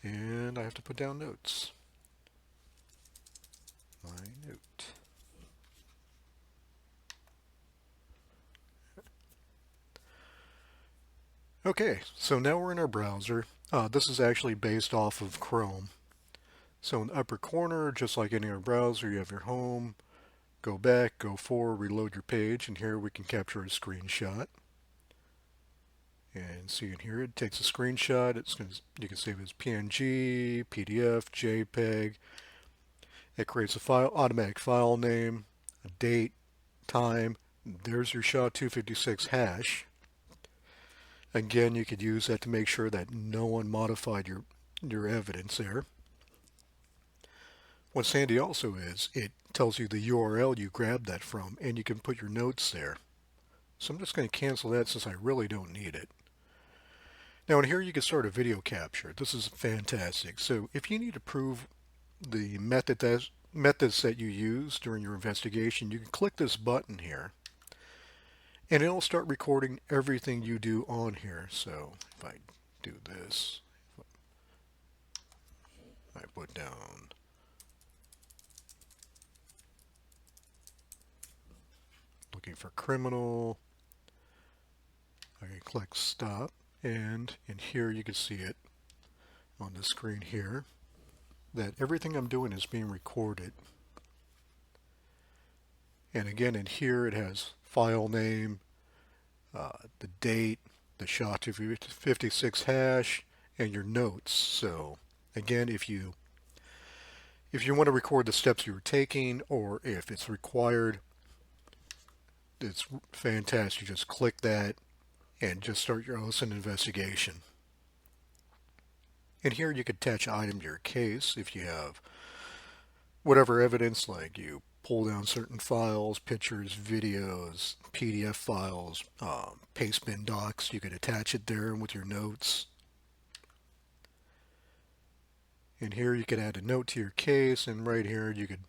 And I have to put down notes. My note. Okay, so now we're in our browser. This is actually based off of Chrome. So in the upper corner, just like any other browser, you have your home. Go back, go forward, reload your page, and here we can capture a screenshot. And see in here, it takes a screenshot. You can save it as PNG, PDF, JPEG. It creates a file, automatic file name, a date, time. There's your SHA-256 hash. Again, you could use that to make sure that no one modified your evidence there. What's handy also is it tells you the URL you grabbed that from, and you can put your notes there. So I'm just going to cancel that since I really don't need it. Now in here you can start a video capture. This is fantastic. So if you need to prove the methods that you use during your investigation, you can click this button here and it'll start recording everything you do on here. So if I do this, I put down looking for criminal, I can click stop, and in here you can see it on the screen here that everything I'm doing is being recorded. And again, in here it has file name, the date, the SHA-256 hash, and your notes. So again, if you want to record the steps you were taking, or if it's required, it's fantastic. You just click that and just start your OSINT investigation. And here you can attach an item to your case if you have whatever evidence, like you pull down certain files, pictures, videos, PDF files, pastebin docs. You could attach it there with your notes. And here you could add a note to your case, and right here you could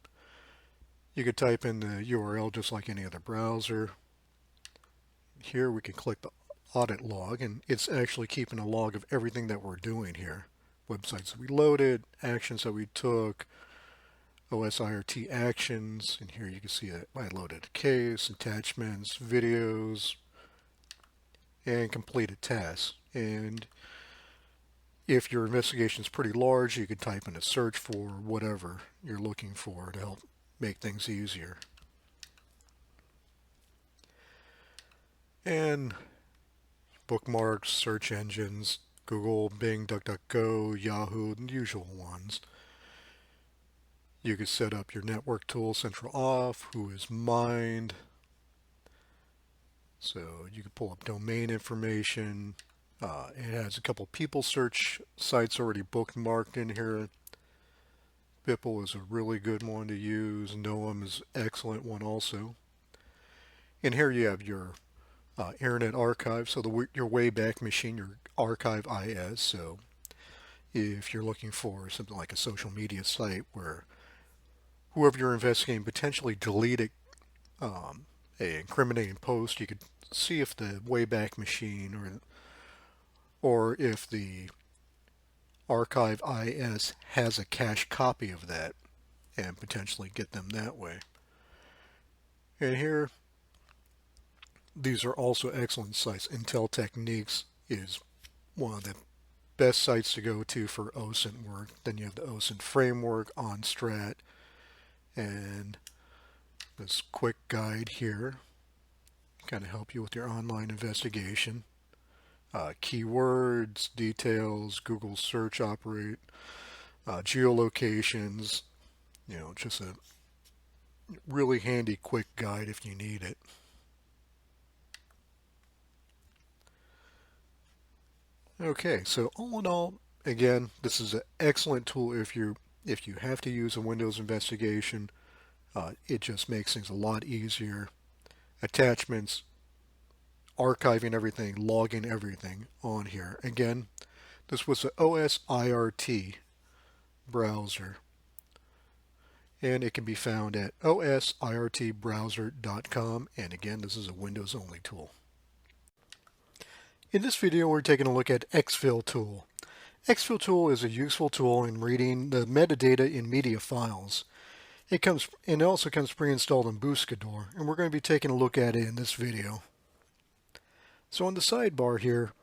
type in the URL just like any other browser. Here we can click the audit log, and it's actually keeping a log of everything that we're doing here. Websites that we loaded, actions that we took, OSIRT actions, and here you can see that I loaded a case, attachments, videos, and completed tasks. And if your investigation is pretty large, you could type in a search for whatever you're looking for to help make things easier. And bookmarks, search engines, Google, Bing, DuckDuckGo, Yahoo, the usual ones. You could set up your network tool, central off, who is mined. So you can pull up domain information. It has a couple people search sites already bookmarked in here. Bipple is a really good one to use. Noam is an excellent one also. And here you have your Internet Archive, so your Wayback Machine, your Archive IS. So if you're looking for something like a social media site where whoever you're investigating potentially deleted a incriminating post, you could see if the Wayback Machine or if the Archive IS has a cache copy of that and potentially get them that way. And here, these are also excellent sites. Intel Techniques is one of the best sites to go to for OSINT work. Then you have the OSINT framework, OnStrat, and this quick guide here kind of help you with your online investigation. Keywords, details, Google search operate, geolocations, just a really handy quick guide if you need it. Okay, so all in all, again, this is an excellent tool if you have to use a Windows investigation. It just makes things a lot easier. Attachments, archiving everything, logging everything on here. Again, this was the OSIRT browser, and it can be found at osirtbrowser.com. And again, this is a Windows only tool. In this video, we're taking a look at Exfil tool. Exfil tool is a useful tool in reading the metadata in media files. It also comes pre-installed in Bouscador, and we're going to be taking a look at it in this video. So on the sidebar here,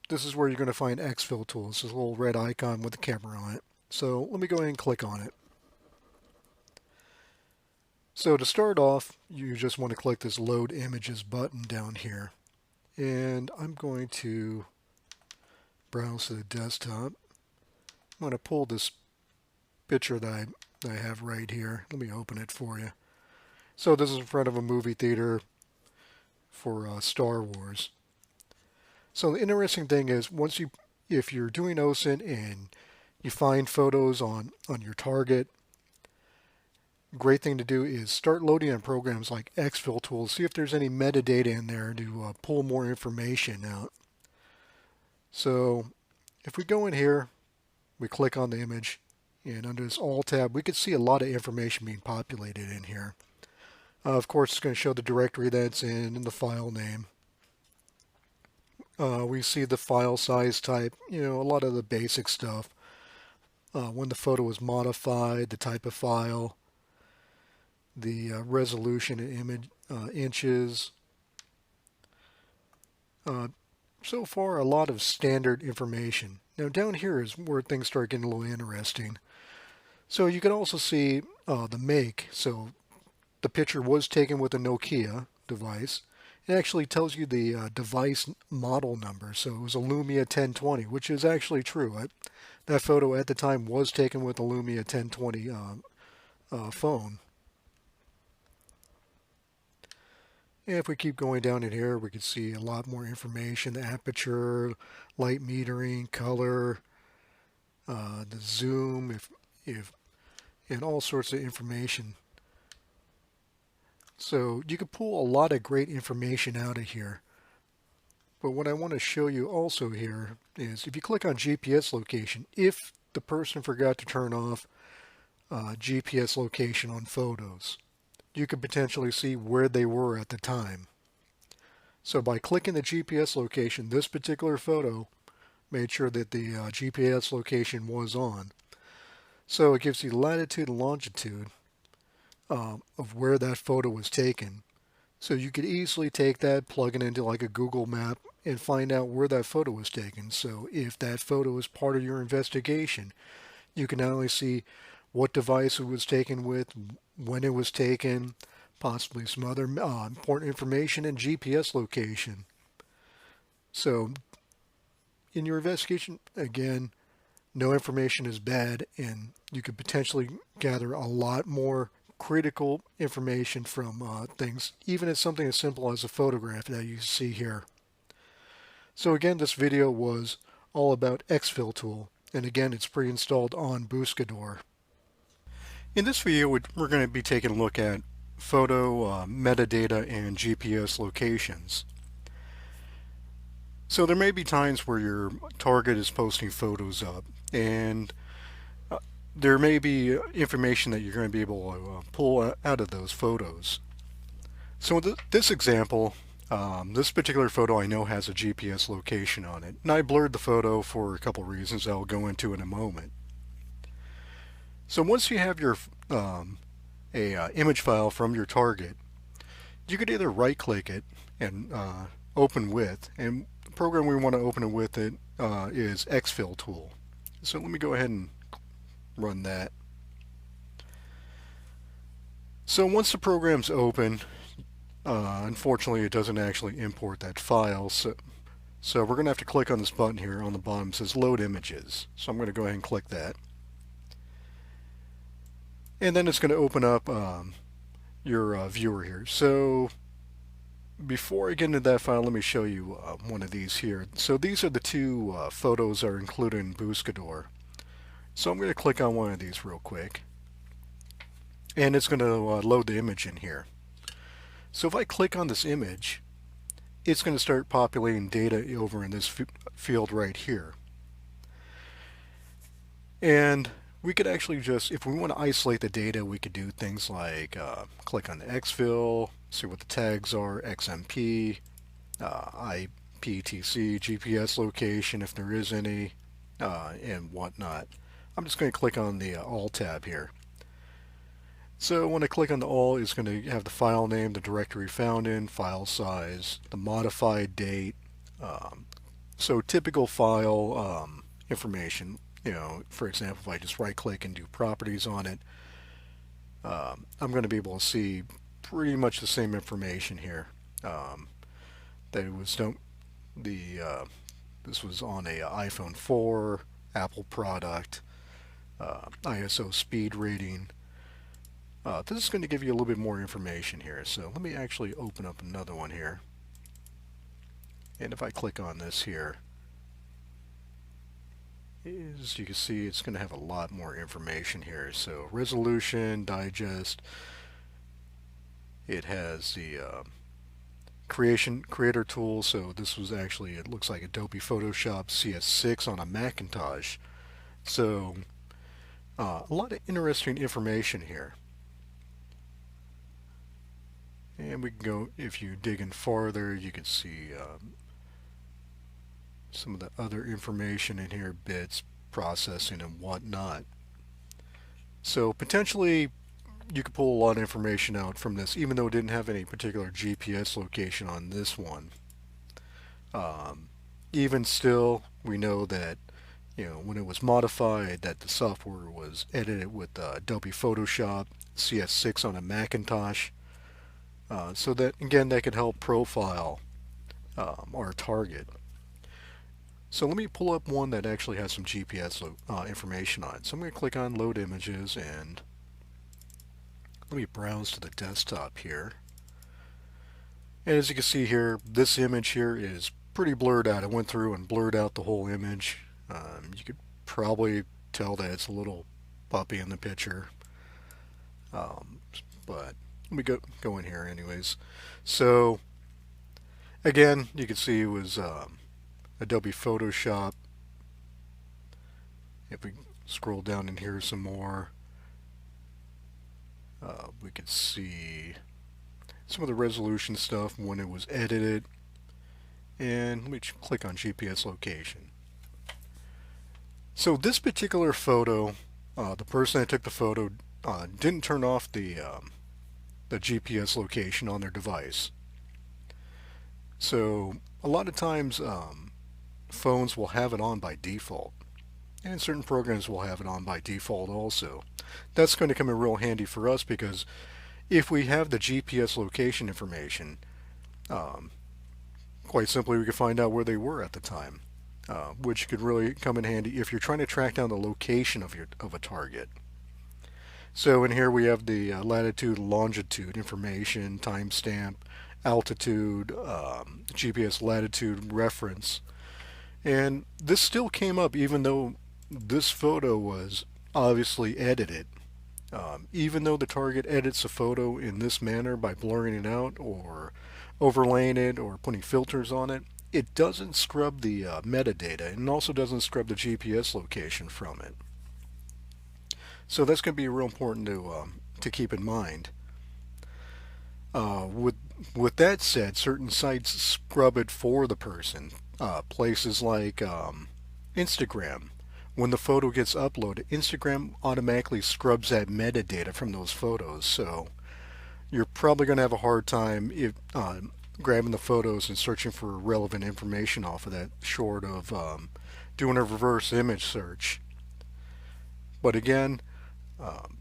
this is where you're going to find Exfil tool. It's this little red icon with the camera on it. So let me go ahead and click on it. So to start off, you just want to click this Load Images button down here. And I'm going to browse to the desktop. I'm going to pull this picture that I have right here. Let me open it for you. So this is in front of a movie theater for Star Wars. So the interesting thing is, if you're doing OSINT and you find photos on your target, great thing to do is start loading on programs like Exfil tools. See if there's any metadata in there to pull more information out. So if we go in here, we click on the image, and under this All tab, we can see a lot of information being populated in here. Of course, it's going to show the directory that's in and the file name. We see the file size type, a lot of the basic stuff. When the photo was modified, the type of file, the resolution in image inches. So far, a lot of standard information. Now down here is where things start getting a little interesting. So you can also see the make. So the picture was taken with a Nokia device. It actually tells you the device model number. So it was a Lumia 1020, which is actually true. That photo at the time was taken with a Lumia 1020 phone. And if we keep going down in here, we can see a lot more information: the aperture, light metering, color, the zoom, and all sorts of information. So you can pull a lot of great information out of here. But what I want to show you also here is if you click on GPS location, if the person forgot to turn off GPS location on photos, you could potentially see where they were at the time. So by clicking the GPS location, this particular photo made sure that the GPS location was on. So it gives you latitude and longitude of where that photo was taken. So you could easily take that, plug it into like a Google map, and find out where that photo was taken. So if that photo is part of your investigation, you can not only see what device it was taken with, when it was taken, possibly some other important information, and GPS location. So in your investigation, again, no information is bad, and you could potentially gather a lot more critical information from things, even as something as simple as a photograph that you see here. So again, this video was all about Exfil tool, and again, it's pre-installed on Buscador. In this video, we're going to be taking a look at photo metadata and GPS locations. So there may be times where your target is posting photos up, and there may be information that you're going to be able to pull out of those photos. So in this example, this particular photo I know has a GPS location on it, and I blurred the photo for a couple reasons I'll go into in a moment. So once you have your image file from your target, you could either right-click it and open with, and the program we want to open it with is Exfil tool. So let me go ahead and run that. So once the program's open, unfortunately it doesn't actually import that file, so we're going to have to click on this button here on the bottom. It says load images, so I'm going to go ahead and click that, and then it's going to open up your viewer here. So before I get into that file, let me show you one of these here. So these are the two photos that are included in Buscador. So I'm going to click on one of these real quick, and it's going to load the image in here. So if I click on this image, it's going to start populating data over in this field right here. And we could actually just, if we want to isolate the data, we could do things like click on the Exfil, see what the tags are, XMP, IPTC, GPS location if there is any, and whatnot. I'm just going to click on the All tab here. So when I click on the All, it's going to have the file name, the directory found in, file size, the modified date. So typical file information. For example, if I just right-click and do properties on it, I'm going to be able to see pretty much the same information here. That it was this was on a iPhone 4, Apple product, ISO speed rating. This is going to give you a little bit more information here. So let me actually open up another one here. And if I click on this here, as you can see, it's going to have a lot more information here. So resolution, digest, it has the creator tool. So this was actually, it looks like Adobe Photoshop CS6 on a Macintosh. So a lot of interesting information here. And we can go, if you dig in farther, you can see some of the other information in here, bits, processing, and whatnot. So potentially you could pull a lot of information out from this, even though it didn't have any particular GPS location on this one. Um, Even still, we know that when it was modified, that the software was edited with Adobe Photoshop CS6 on a Macintosh, so that again that could help profile our target. So let me pull up one that actually has some GPS information on it. So I'm going to click on Load Images and let me browse to the desktop here. And as you can see here, this image here is pretty blurred out. I went through and blurred out the whole image. You could probably tell that it's a little puppy in the picture. But let me go in here anyways. So again, you can see it was Adobe Photoshop. If we scroll down in here some more, we can see some of the resolution stuff when it was edited. And let me click on GPS location. So this particular photo, the person that took the photo didn't turn off the GPS location on their device. So a lot of times phones will have it on by default, and certain programs will have it on by default also. That's going to come in real handy for us because if we have the GPS location information, um, quite simply we could find out where they were at the time, which could really come in handy if you're trying to track down the location of a target. So in here we have the latitude, longitude information, timestamp, altitude, GPS latitude reference. And this still came up even though this photo was obviously edited. Even though the target edits a photo in this manner by blurring it out or overlaying it or putting filters on it, it doesn't scrub the metadata and also doesn't scrub the GPS location from it. So that's going to be real important to keep in mind. With that said, certain sites scrub it for the person. Places like Instagram. When the photo gets uploaded, Instagram automatically scrubs that metadata from those photos. So you're probably going to have a hard time if grabbing the photos and searching for relevant information off of that, short of doing a reverse image search. But again, um,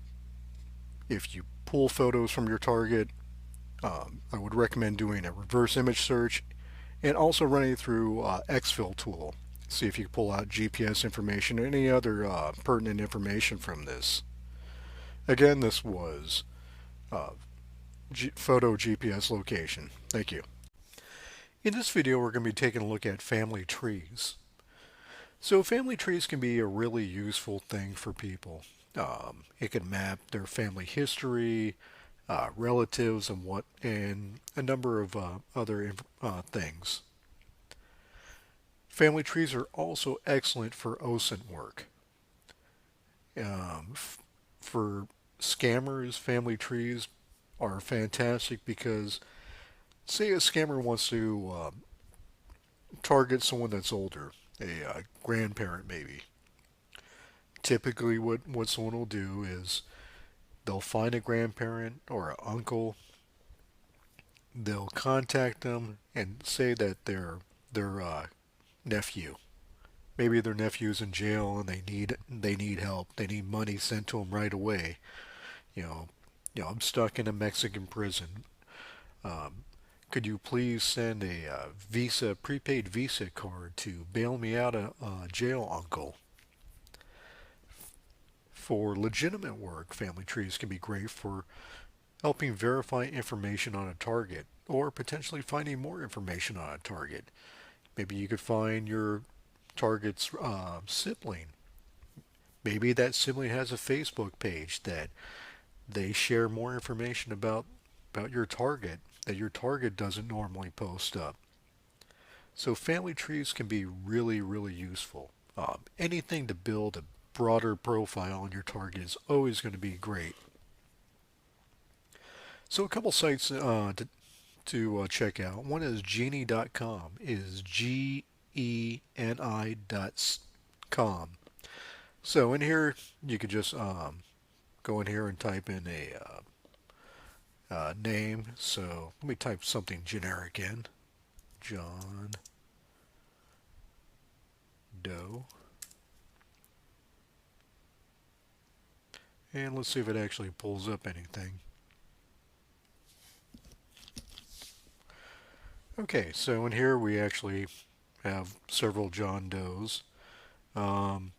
if you pull photos from your target, I would recommend doing a reverse image search and also running it through Exfil tool. See if you can pull out GPS information or any other pertinent information from this. Again, this was uh, photo GPS location. Thank you. In this video, we're going to be taking a look at family trees. So family trees can be a really useful thing for people. It can map their family history, relatives, and a number of other things. Family trees are also excellent for OSINT work. For scammers, family trees are fantastic because, say, a scammer wants to target someone that's older, a grandparent maybe. Typically, what someone will do is they'll find a grandparent or an uncle. They'll contact them and say that their nephew. Maybe their nephew's in jail and they need help. They need money sent to them right away. You know, I'm stuck in a Mexican prison. Um, could you please send a prepaid Visa card to bail me out of jail, uncle? For legitimate work, family trees can be great for helping verify information on a target or potentially finding more information on a target. Maybe you could find your target's sibling. Maybe that sibling has a Facebook page that they share more information about your target, that your target doesn't normally post up. So family trees can be really, really useful. Anything to build a broader profile on your target is always going to be great. So a couple sites to check out. One is genie.com. Is GENI.com. So in here, you could just go in here and type in a name. So let me type something generic in. John Doe. And let's see if it actually pulls up anything. Okay, so in here we actually have several John Does. Um,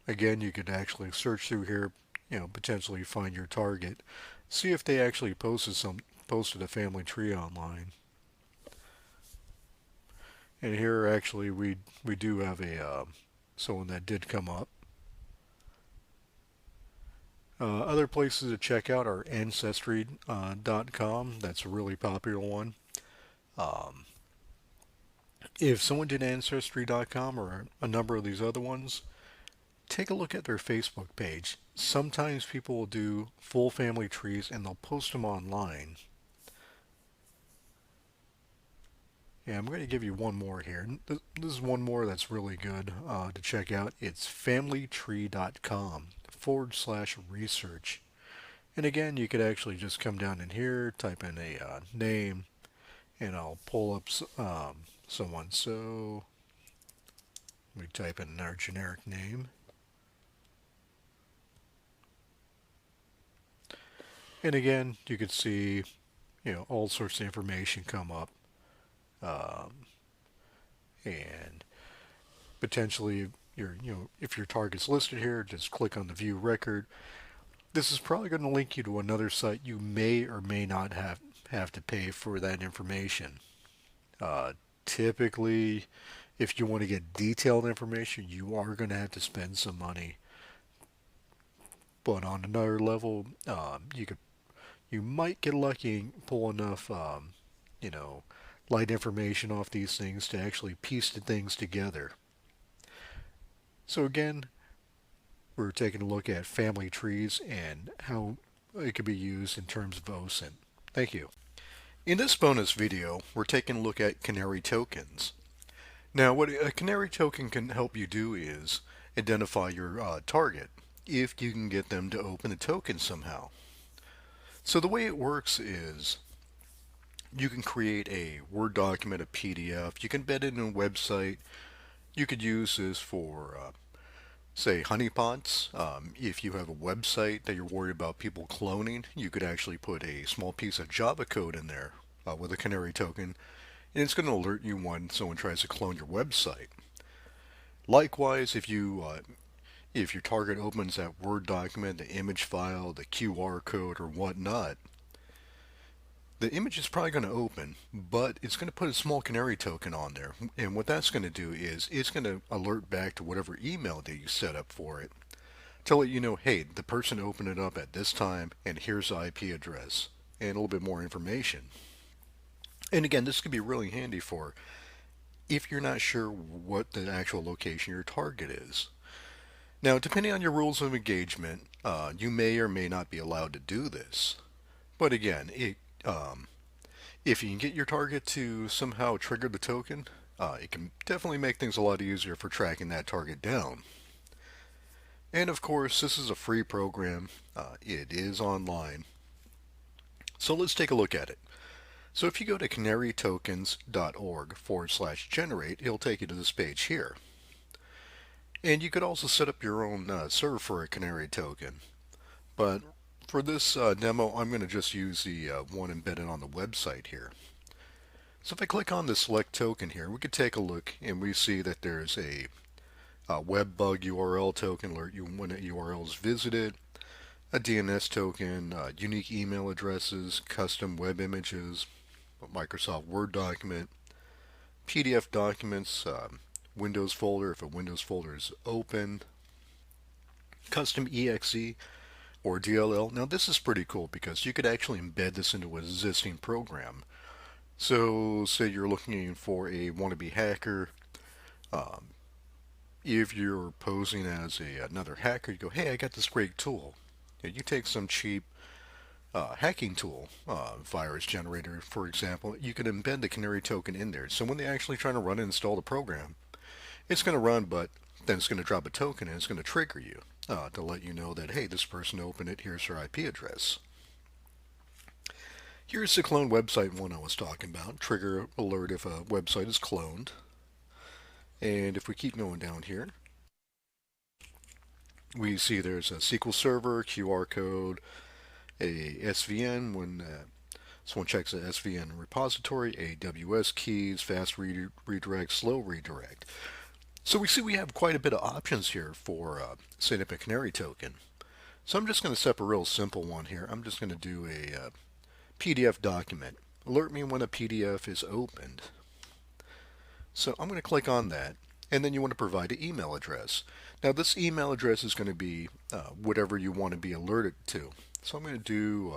Again, you could actually search through here, potentially find your target, see if they actually posted a family tree online. And here actually we do have a someone that did come up. Other places to check out are ancestry.com. That's a really popular one. Um, if someone did ancestry.com or a number of these other ones, take a look at their Facebook page. Sometimes people will do full family trees and they'll post them online. Yeah, I'm going to give you one more here. This is one more that's really good to check out. It's familytree.com/research. And again, you could actually just come down in here, type in a name, and I'll pull up someone. So we type in our generic name. And again, you could see, all sorts of information come up. Um, and potentially if your target's listed here, just click on the view record. This is probably going to link you to another site. You may or may not have to pay for that information. Uh, Typically, if you want to get detailed information, you are going to have to spend some money. But on another level, you might get lucky and pull enough, you know, light information off these things to actually piece the things together. So again, we're taking a look at family trees and how it can be used in terms of OSINT. Thank you. In this bonus video, we're taking a look at canary tokens. Now, what a canary token can help you do is identify your target if you can get them to open the token somehow. So the way it works is you can create a Word document, a PDF. You can embed it in a website. You could use this for, say, honeypots. If you have a website that you're worried about people cloning, you could actually put a small piece of Java code in there with a canary token, and it's going to alert you when someone tries to clone your website. Likewise, if your target opens that Word document, the image file, the QR code, or whatnot, the image is probably going to open, but it's going to put a small canary token on there. And what that's going to do is it's going to alert back to whatever email that you set up for it to let you know, hey, the person opened it up at this time, and here's the IP address, and a little bit more information. And again, this could be really handy for if you're not sure what the actual location your target is. Now, depending on your rules of engagement, you may or may not be allowed to do this. But again, if you can get your target to somehow trigger the token, it can definitely make things a lot easier for tracking that target down. And of course, this is a free program. It is online. So let's take a look at it. So if you go to canarytokens.org/generate, it'll take you to this page here. And you could also set up your own server for a canary token. But for this demo, I'm going to just use the one embedded on the website here. So if I click on the select token here, we could take a look and we see that there's a web bug URL token, alert you when a URL is visited, a DNS token, unique email addresses, custom web images, a Microsoft Word document, PDF documents, Windows folder if a Windows folder is open, custom exe, or DLL. Now this is pretty cool because you could actually embed this into an existing program. So say you're looking for a wannabe hacker. Um, if you're posing as another hacker, you go, hey, I got this great tool. You take some cheap hacking tool, virus generator, for example. You can embed the canary token in there. So when they actually try to run and install the program, it's going to run, but then it's going to drop a token and it's going to trigger you to let you know that, hey, this person opened it, here's their IP address. Here's the clone website one I was talking about. Trigger alert if a website is cloned. And if we keep going down here, we see there's a SQL Server, QR code, a SVN when someone checks a SVN repository, AWS keys, fast redirect, slow redirect. So we see we have quite a bit of options here for setting up a canary token. So I'm just going to set up a real simple one here. I'm just going to do a PDF document. Alert me when a PDF is opened. So I'm going to click on that, and then you want to provide an email address. Now this email address is going to be whatever you want to be alerted to. So I'm going to do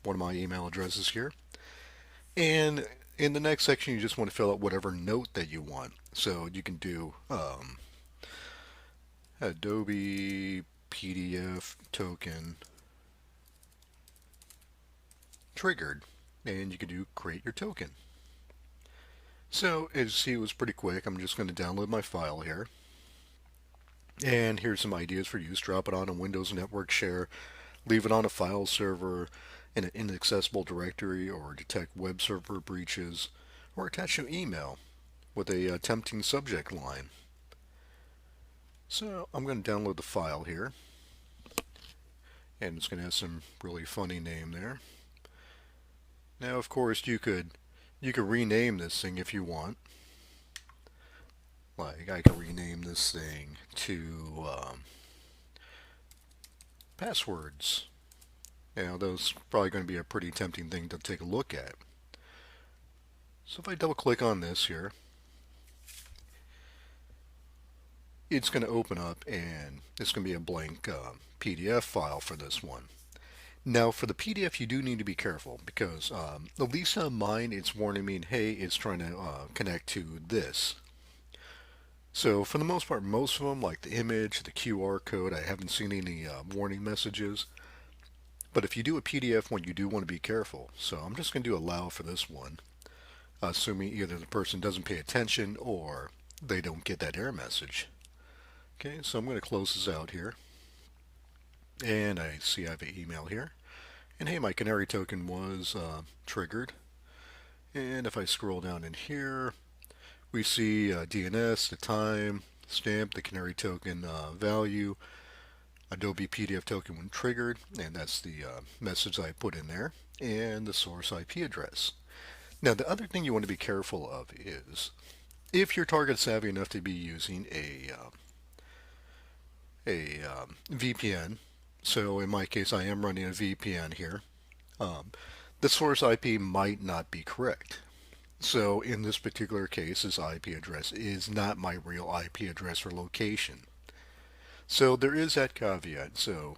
one of my email addresses here. And in the next section, you just want to fill out whatever note that you want. So you can do Adobe PDF token triggered, and you can do create your token. So as you see, it was pretty quick. I'm just going to download my file here. And here's some ideas for use. Drop it on a Windows network share, leave it on a file server in an inaccessible directory, or detect web server breaches, or attach an email with a tempting subject line. So I'm going to download the file here, and it's going to have some really funny name there. Now, of course, you could rename this thing if you want. Like I could rename this thing to passwords. Those are probably going to be a pretty tempting thing to take a look at. So if I double click on this here, it's going to open up and it's going to be a blank PDF file for this one. Now for the PDF you do need to be careful because at least on mine it's warning me, hey, it's trying to connect to this. So for the most part, most of them, like the image, the QR code, I haven't seen any warning messages. But if you do a PDF one, you do want to be careful. So I'm just going to do allow for this one, assuming either the person doesn't pay attention or they don't get that error message. Okay, so I'm going to close this out here. And I see I have an email here. And hey, my canary token was triggered. And if I scroll down in here, we see DNS, the time, stamp, the canary token value, Adobe PDF token when triggered, and that's the message I put in there, and the source IP address. Now the other thing you want to be careful of is if you're target savvy enough to be using a VPN, so in my case I am running a VPN here, the source IP might not be correct. So in this particular case, this IP address is not my real IP address or location. So there is that caveat. So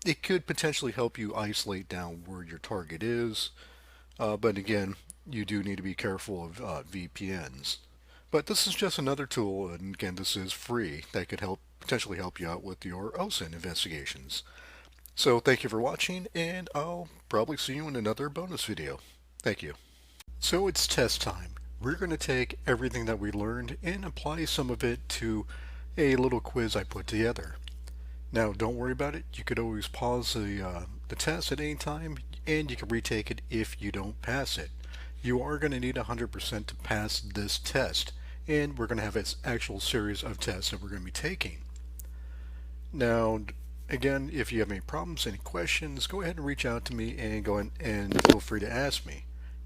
it could potentially help you isolate down where your target is. But again, you do need to be careful of VPNs. But this is just another tool, and again, this is free, that could potentially help you out with your OSINT investigations. So thank you for watching, and I'll probably see you in another bonus video. Thank you. So it's test time. We're going to take everything that we learned and apply some of it to a little quiz I put together. Now don't worry about it. You could always pause the test at any time and you can retake it if you don't pass it. You are going to need 100% to pass this test, and we're going to have an actual series of tests that we're going to be taking. Now again, if you have any problems, any questions, go ahead and reach out to me and go in and feel free to ask me.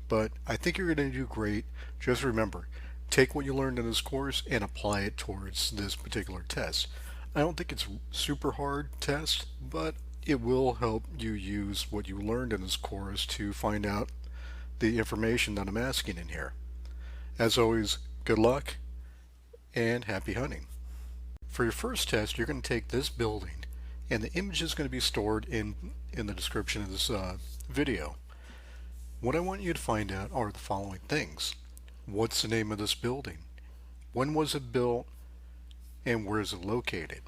But I think you're going to do great. Just remember, take what you learned in this course and apply it towards this particular test. I don't think it's a super hard test, but it will help you use what you learned in this course to find out the information that I'm asking in here. As always, good luck and happy hunting. For your first test, you're going to take this building, and the image is going to be stored in the description of this video. What I want you to find out are the following things. What's the name of this building? When was it built? And where is it located?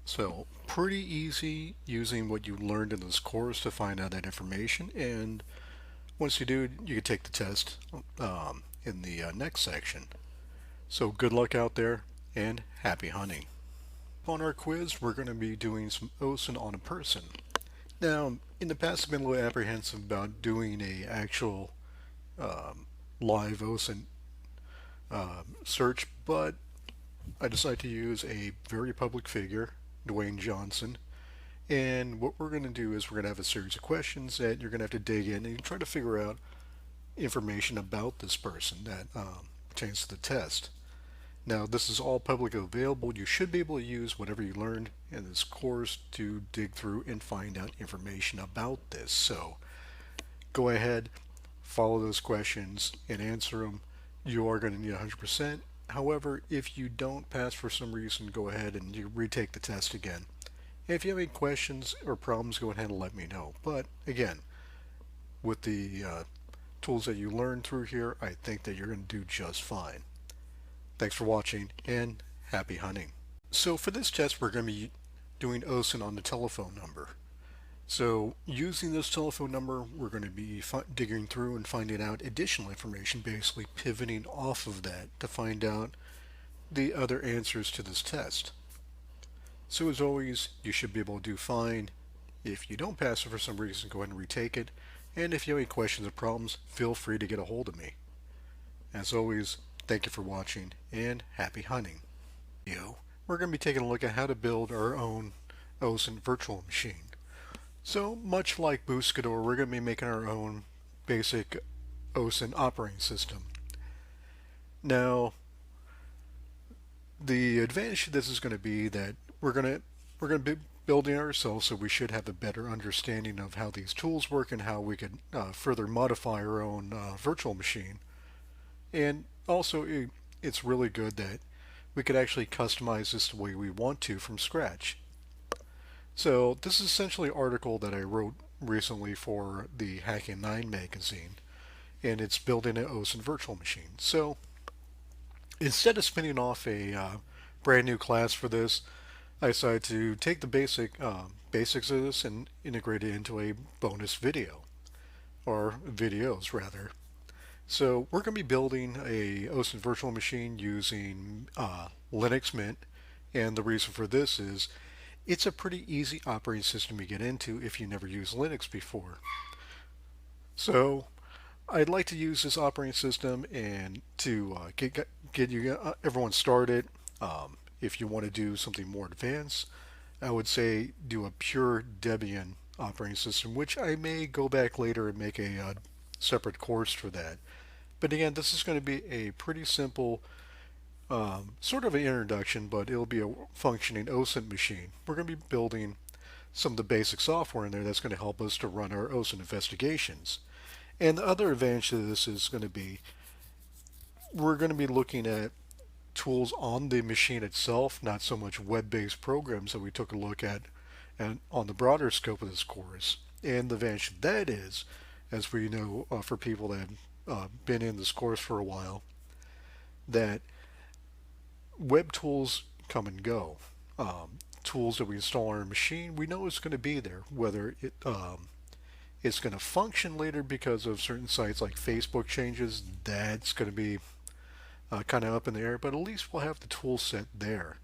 So, pretty easy using what you learned in this course to find out that information, and once you do, you can take the test in the next section. So good luck out there and happy hunting. On our quiz, we're going to be doing some OSINT on a person. Now, in the past, I've been a little apprehensive about doing a actual live OSINT search, but I decided to use a very public figure, Dwayne Johnson. And what we're going to do is we're going to have a series of questions that you're going to have to dig in and try to figure out information about this person that pertains to the test. Now, this is all publicly available. You should be able to use whatever you learned in this course to dig through and find out information about this. So go ahead, follow those questions and answer them. You are going to need 100%. However, if you don't pass for some reason, go ahead and you retake the test again. If you have any questions or problems, go ahead and let me know. But again, with the tools that you learned through here, I think that you're going to do just fine. Thanks for watching and happy hunting. So for this test, we're going to be doing OSINT on the telephone number. So using this telephone number, we're going to be digging through and finding out additional information, basically pivoting off of that to find out the other answers to this test. So as always, you should be able to do fine. If you don't pass it for some reason, go ahead and retake it. And if you have any questions or problems, feel free to get a hold of me. As always, thank you for watching and happy hunting. We're going to be taking a look at how to build our own OSINT virtual machine. So much like Boostgador, we're going to be making our own basic OSINT operating system. Now, the advantage of this is going to be that we're going to be building ourselves, so we should have a better understanding of how these tools work and how we can further modify our own virtual machine. And also, it's really good that we could actually customize this the way we want to from scratch. So this is essentially an article that I wrote recently for the Hacking 9 magazine, and it's building an OSINT virtual machine. So instead of spinning off a brand new class for this, I decided to take the basics of this and integrate it into a bonus video, or videos rather. So we're going to be building a OSINT virtual machine using Linux Mint, and the reason for this is it's a pretty easy operating system to get into if you never used Linux before. So I'd like to use this operating system and to get you everyone started. If you want to do something more advanced, I would say do a pure Debian operating system, which I may go back later and make a separate course for that. But again, this is going to be a pretty simple sort of an introduction, but it'll be a functioning OSINT machine. We're going to be building some of the basic software in there that's going to help us to run our OSINT investigations. And the other advantage of this is going to be we're going to be looking at tools on the machine itself, not so much web-based programs that we took a look at and on the broader scope of this course. And the advantage of that is, as we know for people that have been in this course for a while, that web tools come and go. Tools that we install on our machine, we know it's going to be there. Whether it's going to function later because of certain sites like Facebook changes, that's going to be kind of up in the air, but at least we'll have the tool set there.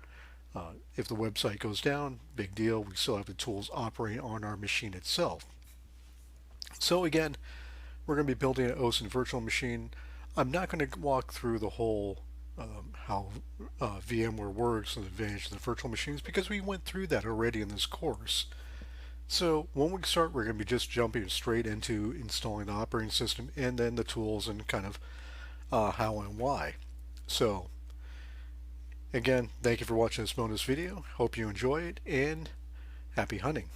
If the website goes down, big deal, we still have the tools operating on our machine itself. So again, we're going to be building an OSINT virtual machine. I'm not going to walk through the whole how VMware works and the advantage of the virtual machines because we went through that already in this course. So when we start, we're going to be just jumping straight into installing the operating system and then the tools and kind of how and why. So again, thank you for watching this bonus video. Hope you enjoy it and happy hunting.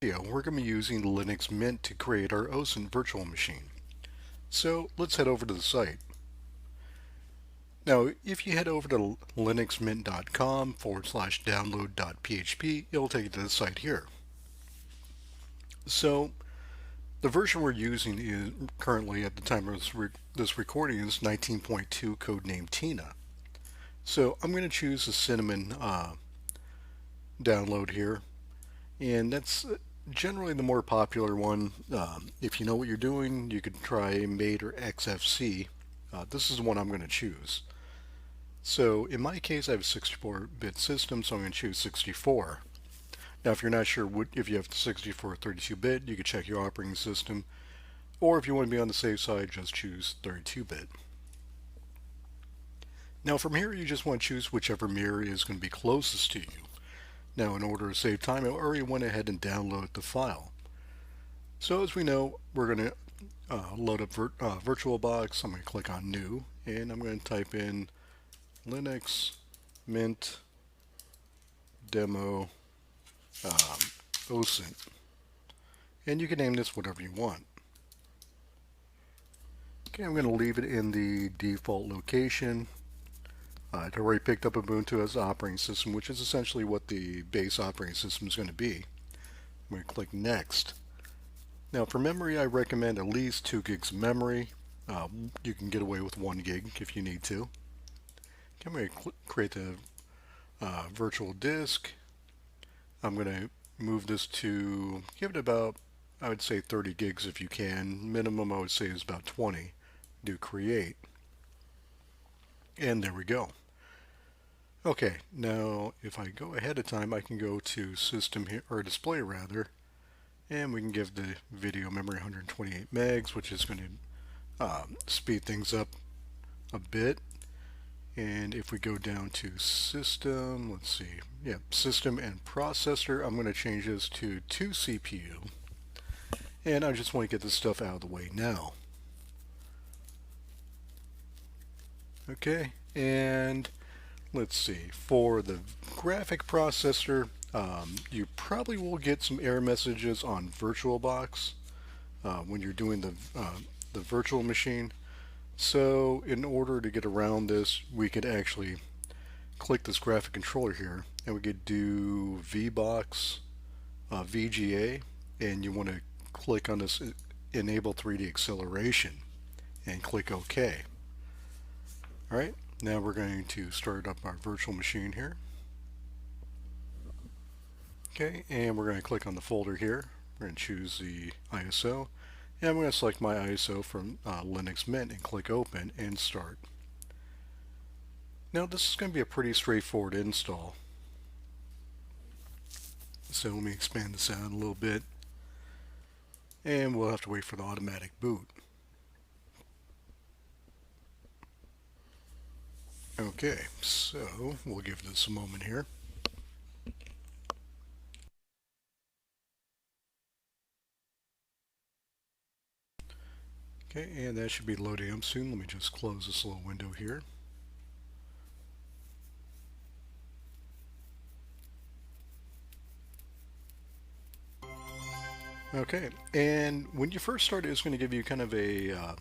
We're going to be using Linux Mint to create our OSINT virtual machine. So let's head over to the site. Now, if you head over to linuxmint.com/download.php, it'll take you to the site here. So the version we're using is currently at the time of this recording is 19.2, codename Tina. So I'm going to choose the Cinnamon download here, and that's generally the more popular one. If you know what you're doing, you could try Mate or XFC. This is the one I'm going to choose. So in my case, I have a 64-bit system, so I'm going to choose 64. Now, if you're not sure if you have 64 or 32-bit, you could check your operating system. Or if you want to be on the safe side, just choose 32-bit. Now from here, you just want to choose whichever mirror is going to be closest to you. Now in order to save time, I already went ahead and downloaded the file. So as we know, we're going to load up VirtualBox. I'm going to click on New, and I'm going to type in Linux Mint Demo OSINT. And you can name this whatever you want. Okay, I'm going to leave it in the default location. It already picked up Ubuntu as operating system, which is essentially what the base operating system is going to be. I'm going to click Next. Now for memory, I recommend at least 2 gigs of memory. You can get away with 1 gig if you need to. Okay, I'm going to create the virtual disk. I'm going to move this to, give it about, I would say 30 gigs if you can. Minimum I would say is about 20. Do create. And there we go. Okay, now if I go ahead of time, I can go to system here, or display rather, and we can give the video memory 128 megs, which is going to speed things up a bit. And if we go down to system, let's see, yeah, system and processor, I'm going to change this to 2 CPU. And I just want to get this stuff out of the way now. Okay, and let's see, for the graphic processor, you probably will get some error messages on VirtualBox when you're doing the virtual machine. So in order to get around this, we could actually click this graphic controller here, and we could do VBox, VGA, and you want to click on this Enable 3D Acceleration and click OK. Alright, now we're going to start up our virtual machine here. Okay, and we're going to click on the folder here. We're going to choose the ISO, and I'm going to select my ISO from Linux Mint and click Open and Start. Now this is going to be a pretty straightforward install. So let me expand this out a little bit, and we'll have to wait for the automatic boot. Okay, so we'll give this a moment here. Okay, and that should be loading up soon. Let me just close this little window here. Okay, and when you first start, it's going to give you kind of a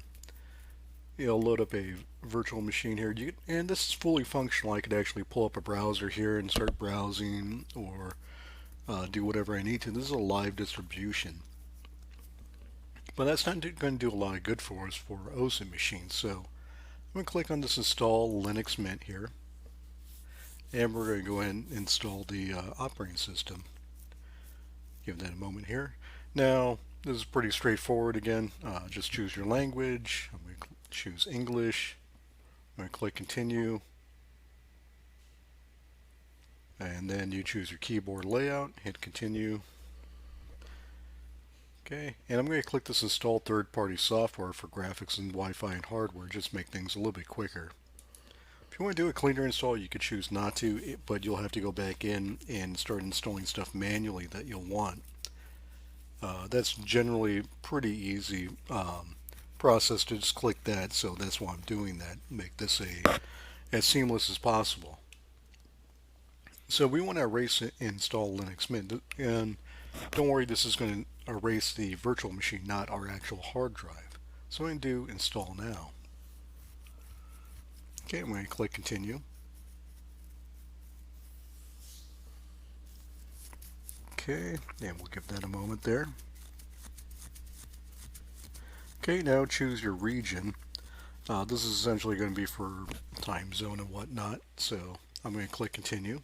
load up a virtual machine here. And this is fully functional. I could actually pull up a browser here and start browsing, or do whatever I need to. This is a live distribution. But that's not going to do a lot of good for us for OSINT machines. So I'm going to click on this Install Linux Mint here. And we're going to go ahead and install the operating system. Give that a moment here. Now, this is pretty straightforward again. Just choose your language. I'm going to choose English. I'm going to click Continue. And then you choose your keyboard layout. Hit Continue. Okay, and I'm going to click this Install Third-Party Software for graphics and Wi-Fi and hardware. Just make things a little bit quicker. If you want to do a cleaner install, you could choose not to, but you'll have to go back in and start installing stuff manually that you'll want. That's generally pretty easy process to just click that, so that's why I'm doing that. Make this as seamless as possible. So we want to erase and install Linux Mint, and don't worry, this is going to erase the virtual machine, not our actual hard drive. So I'm going to do install now. Okay, I'm going to click continue. Okay, and we'll give that a moment there. Okay, now choose your region. This is essentially going to be for time zone and whatnot, so I'm going to click continue.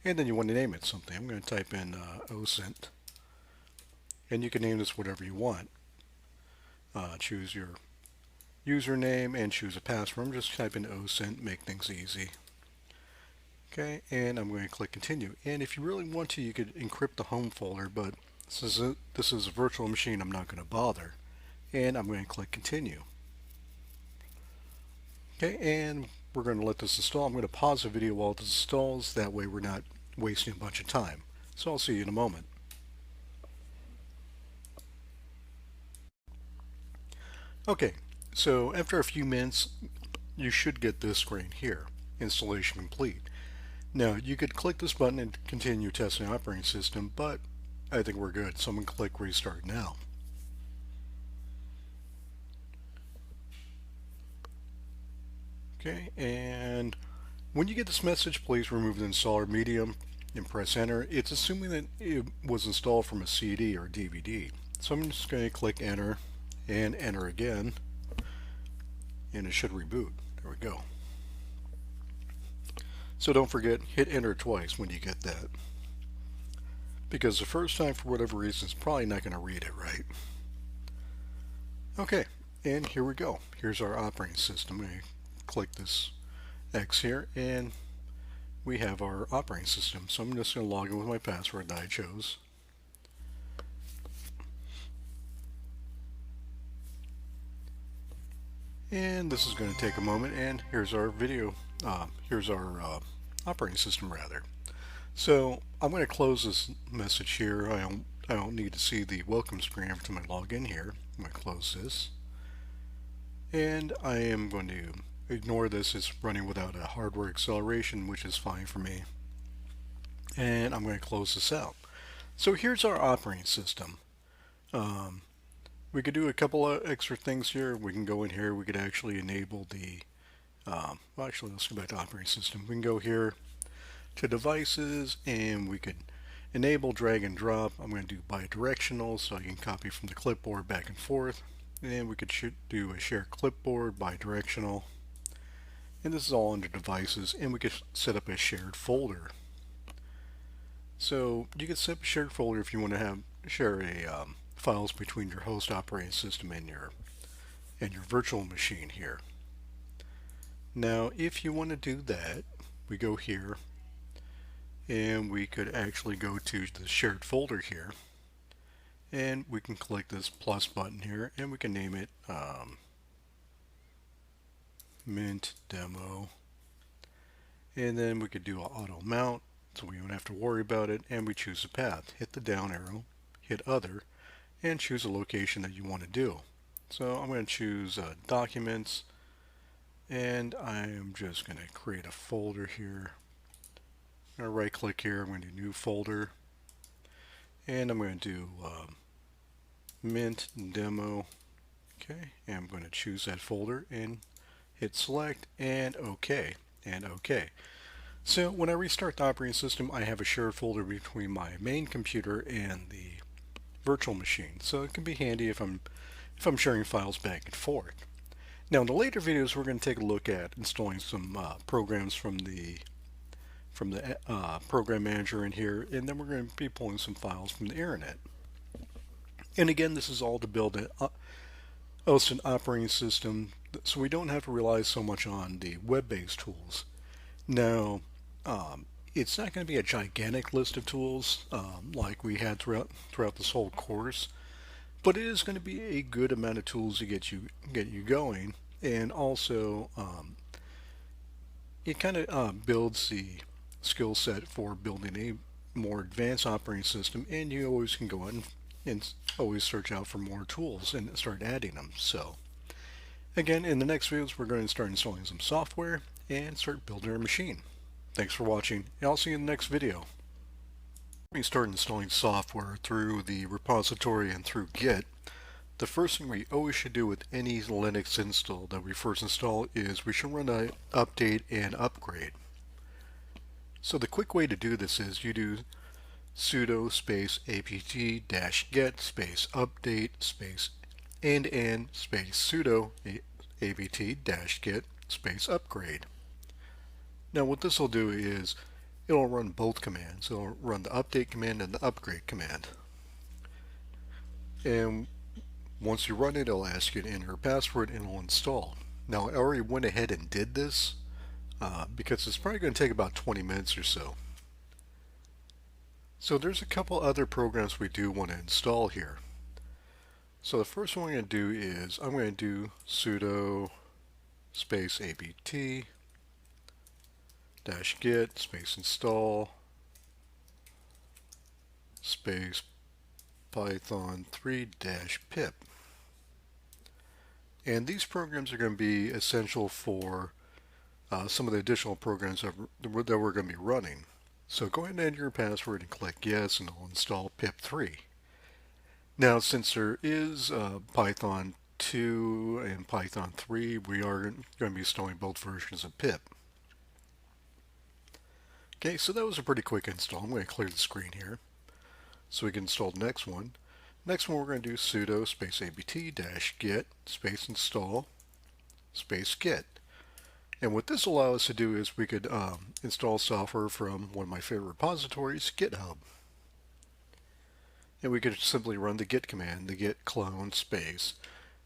And then you want to name it something. I'm going to type in OSINT, and you can name this whatever you want. Choose your username and choose a password. I'm just typing OSINT, make things easy. Okay, and I'm going to click continue. And if you really want to, you could encrypt the home folder, but this is a virtual machine, I'm not going to bother. And I'm going to click continue. Okay, and we're going to let this install. I'm going to pause the video while it installs, that way we're not wasting a bunch of time. So I'll see you in a moment. Okay, so after a few minutes, you should get this screen here, installation complete. Now, you could click this button and continue testing the operating system, but I think we're good, so I'm going to click restart now. Okay, and when you get this message, please remove the installer medium and press enter. It's assuming that it was installed from a CD or DVD. So I'm just going to click enter and enter again, and it should reboot. There we go. So don't forget, hit enter twice when you get that, because the first time, for whatever reason, it's probably not going to read it right. Okay, and here we go. Here's our operating system. I'm going to click this X here, and we have our operating system. So I'm just going to log in with my password that I chose. And this is going to take a moment, and here's our video, here's our operating system rather. So I'm going to close this message here. I don't need to see the welcome screen every time I log in here. I'm going to close this. And I am going to ignore this. It's running without a hardware acceleration, which is fine for me. And I'm going to close this out. So here's our operating system. We could do a couple of extra things here. We can go in here. We could actually enable the, well, actually, let's go back to operating system. We can go here to devices, and we could enable drag and drop. I'm going to do bidirectional, so I can copy from the clipboard back and forth. And we could do a share clipboard bidirectional. And this is all under devices, and we could set up a shared folder. So you can set up a shared folder if you want to share files between your host operating system and your virtual machine here. Now, if you want to do that, we go here, and we could actually go to the shared folder here, and we can click this plus button here, and we can name it Mint Demo, and then we could do an auto mount, so we don't have to worry about it, and we choose a path. Hit the down arrow, hit other, and choose a location that you want to do. So I'm going to choose documents, and I am just going to create a folder here. I'm going to right click here, I'm going to do new folder, and I'm going to do Mint Demo. Okay, and I'm going to choose that folder and hit select and OK and OK. So when I restart the operating system, I have a shared folder between my main computer and the virtual machine, so it can be handy if I'm sharing files back and forth. Now in the later videos, we're going to take a look at installing some programs from the program manager in here, and then we're going to be pulling some files from the internet. And again, this is all to build an OSINT operating system, so we don't have to rely so much on the web-based tools. Now, it's not going to be a gigantic list of tools like we had throughout this whole course, but it is going to be a good amount of tools to get you going, and also it kind of builds the skill set for building a more advanced operating system, and you always can go in and always search out for more tools and start adding them. So again, in the next videos, we're going to start installing some software and start building our machine. Thanks for watching, and I'll see you in the next video. Let me start installing software through the repository and through Git. the first thing we always should do with any Linux install that we first install is we should run an update and upgrade. So the quick way to do this is you do sudo space apt-get space update space and space sudo apt-get space upgrade. Now what this will do is it'll run both commands. It'll run the update command and the upgrade command. And once you run it, it'll ask you to enter a password and it'll install. Now I already went ahead and did this because it's probably going to take about 20 minutes or so. So there's a couple other programs we do want to install here. So the first one I'm going to do is I'm going to do sudo space apt -get space install space python 3-pip. And these programs are going to be essential for some of the additional programs that we're going to be running. So go ahead and enter your password and click yes, and it'll install pip3. Now, since there is Python 2 and Python 3, we are going to be installing both versions of pip. Okay, so that was a pretty quick install. I'm going to clear the screen here so we can install the next one. Next one, we're going to do sudo space apt-get space install space get. And what this will allow us to do is we could install software from one of my favorite repositories, GitHub. And we could simply run the git command, the git clone space.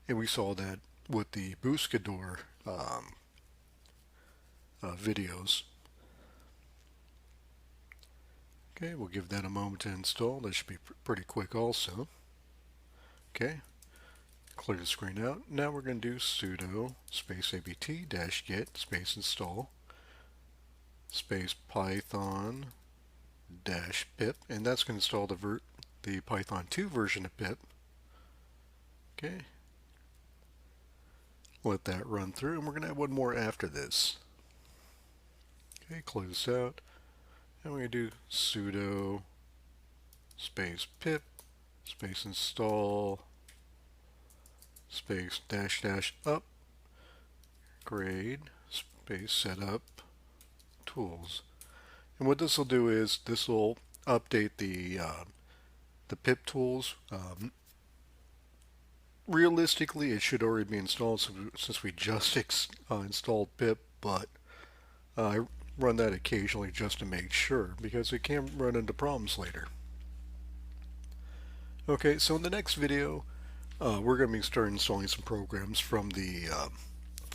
And we saw that with the Bouscador videos. Okay, we'll give that a moment to install. That should be pretty quick also. Okay, clear the screen out. Now we're going to do sudo space apt-get space install space python -pip, and that's going to install the Python 2 version of pip. Okay, let that run through, and we're going to have one more after this. Okay, close this out, and we're going to do sudo space pip space install space -- upgrade space setup tools. And what this will do is this will update the pip tools. Realistically, it should already be installed since we just installed pip, but I run that occasionally just to make sure because it can run into problems later. Okay, so in the next video, we're going to be starting installing some programs from the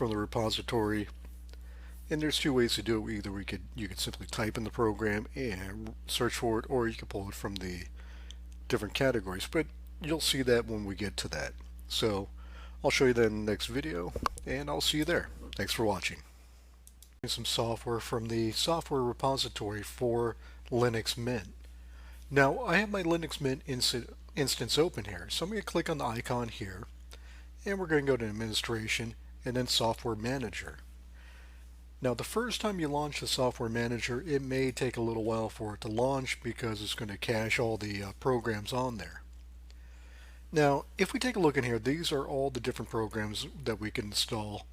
repository, and there's two ways to do it. Either you could simply type in the program and search for it, or you can pull it from the different categories. But you'll see that when we get to that. So I'll show you that in the next video, and I'll see you there. Thanks for watching. Some software from the software repository for Linux Mint. Now I have my Linux Mint instance open here, so I'm going to click on the icon here, and we're going to go to Administration and then Software Manager. Now the first time you launch the Software Manager, it may take a little while for it to launch because it's going to cache all the programs on there. Now if we take a look in here, these are all the different programs that we can install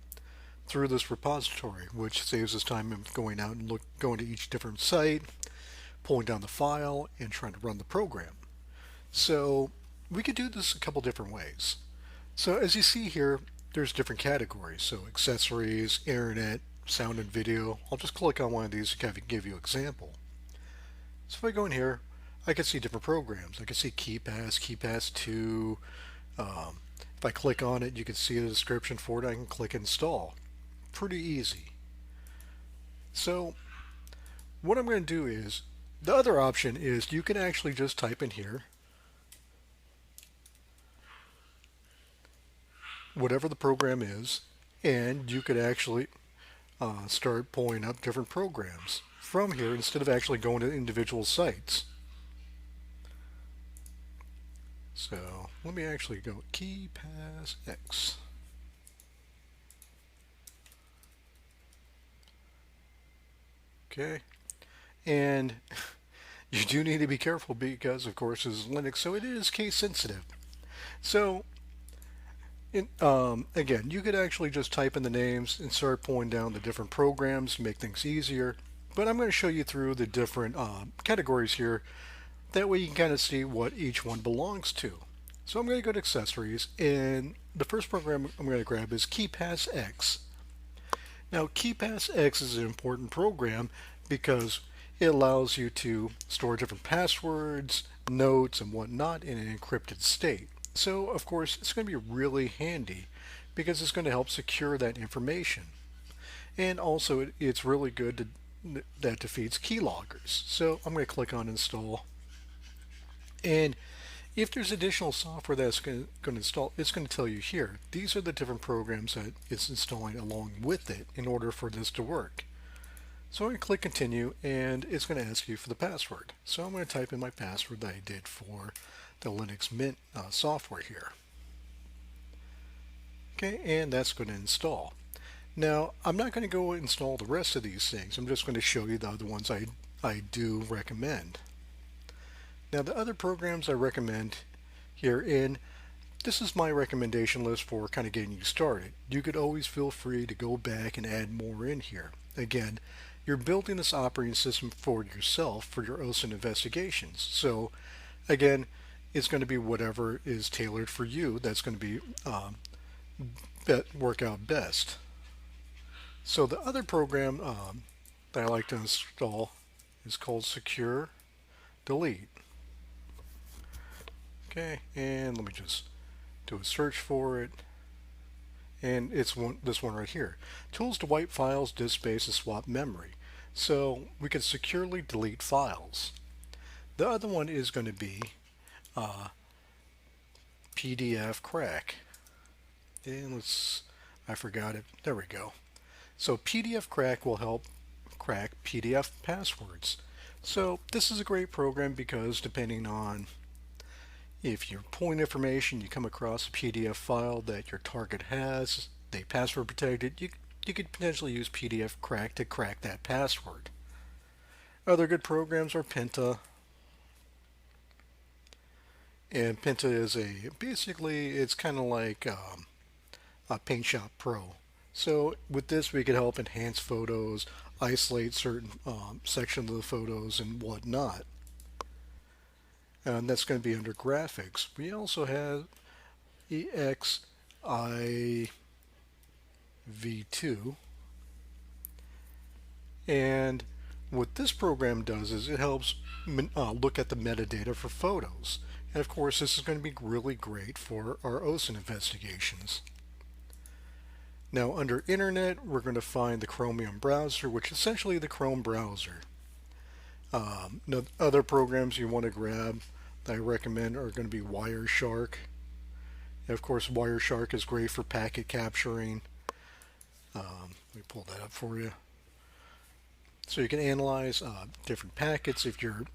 through this repository, which saves us time of going out and going to each different site, pulling down the file, and trying to run the program. So we could do this a couple different ways. So as you see here, there's different categories. So accessories, internet, sound and video. I'll just click on one of these to kind of give you an example. So if I go in here, I can see different programs. I can see KeyPass, KeyPass 2. If I click on it, you can see the description for it. I can click install. Pretty easy. So what I'm going to do is, the other option is you can actually just type in here whatever the program is, and you could actually start pulling up different programs from here instead of actually going to individual sites. So let me actually go KeyPass X. Okay, and you do need to be careful because of course this is Linux, so it is case sensitive. So Again, you could actually just type in the names and start pulling down the different programs to make things easier. But I'm going to show you through the different categories here. That way you can kind of see what each one belongs to. So I'm going to go to accessories, and the first program I'm going to grab is KeyPass X. Now, KeyPass X is an important program because it allows you to store different passwords, notes, and whatnot in an encrypted state. So, of course, it's going to be really handy because it's going to help secure that information. And also, it's really good that defeats keyloggers. So, I'm going to click on install. And if there's additional software that's going to install, it's going to tell you here. These are the different programs that it's installing along with it in order for this to work. So I'm going to click continue, and it's going to ask you for the password. So I'm going to type in my password that I did for the Linux Mint software here. Okay, and that's going to install. Now, I'm not going to go install the rest of these things. I'm just going to show you the other ones I do recommend. Now, the other programs I recommend here this is my recommendation list for kind of getting you started. You could always feel free to go back and add more in here. Again, you're building this operating system for yourself for your OSINT investigations. So, again, it's going to be whatever is tailored for you that's going to be work out best. So the other program that I like to install is called Secure Delete. Okay, and let me just do a search for it. And it's this one right here. Tools to wipe files, disk space, and swap memory. So we can securely delete files. The other one is going to be PDF crack. And I forgot it. There we go. So PDF crack will help crack PDF passwords. So this is a great program because depending on if you're pulling information, you come across a PDF file that your target has, they password protected, you could potentially use PDF crack to crack that password. Other good programs are Penta. And Penta is basically it's kind of like a Paint Shop Pro. So with this we could help enhance photos, isolate certain sections of the photos and whatnot. And that's going to be under graphics. We also have EXIV2. And what this program does is it helps look at the metadata for photos. And of course, this is going to be really great for our OSINT investigations. Now, under Internet, we're going to find the Chromium browser, which is essentially the Chrome browser. Other programs you want to grab that I recommend are going to be Wireshark. And of course, Wireshark is great for packet capturing. Let me pull that up for you. So you can analyze different packets if you're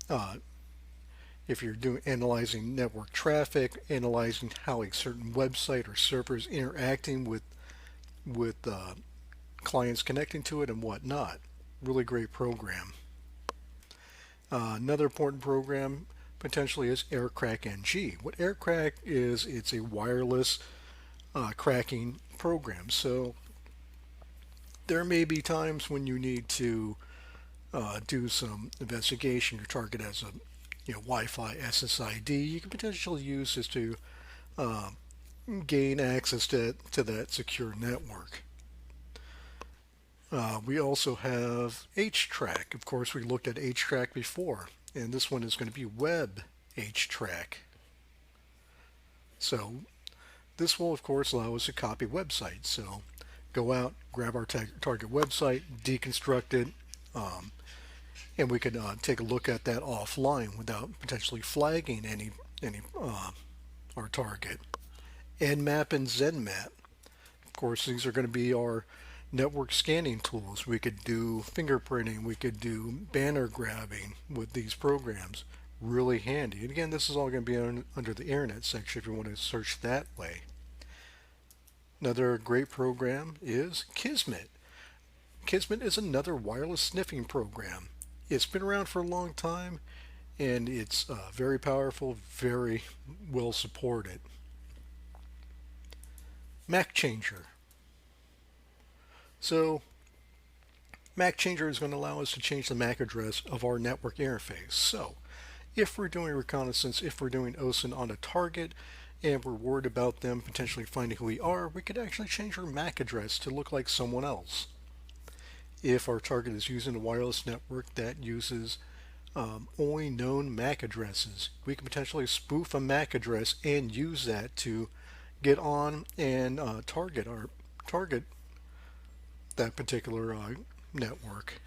analyzing network traffic, analyzing how a certain website or server is interacting with clients connecting to it and whatnot. Really great program. Another important program potentially is AirCrack NG. What AirCrack is, it's a wireless cracking program. So there may be times when you need to do some investigation. Your target has a Wi-Fi SSID. You can potentially use this to gain access to that secure network. We also have HTrack. Of course, we looked at HTrack before, and this one is going to be Web HTrack. So this will, of course, allow us to copy websites. So go out, grab our target website, deconstruct it, and we could take a look at that offline without potentially flagging any our target. Nmap and ZenMap. Of course, these are going to be our network scanning tools. We could do fingerprinting, we could do banner grabbing with these programs. Really handy. And again, this is all going to be under the Internet section if you want to search that way. Another great program is Kismet. Kismet is another wireless sniffing program. It's been around for a long time, and it's very powerful, very well supported. Mac Changer. So Mac Changer is going to allow us to change the MAC address of our network interface. So if we're doing reconnaissance, if we're doing OSINT on a target, and we're worried about them potentially finding who we are, we could actually change our MAC address to look like someone else. If our target is using a wireless network that uses only known MAC addresses, we can potentially spoof a MAC address and use that to get on and target that particular network.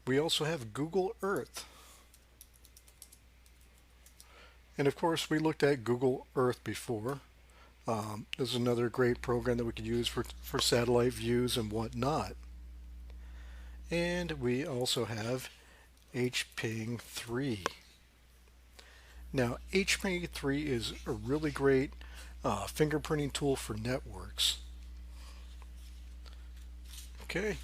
We also have Google Earth. And of course, we looked at Google Earth before. This is another great program that we could use for satellite views and whatnot. And we also have HPing 3. Now, HPing 3 is a really great fingerprinting tool for networks. Okay,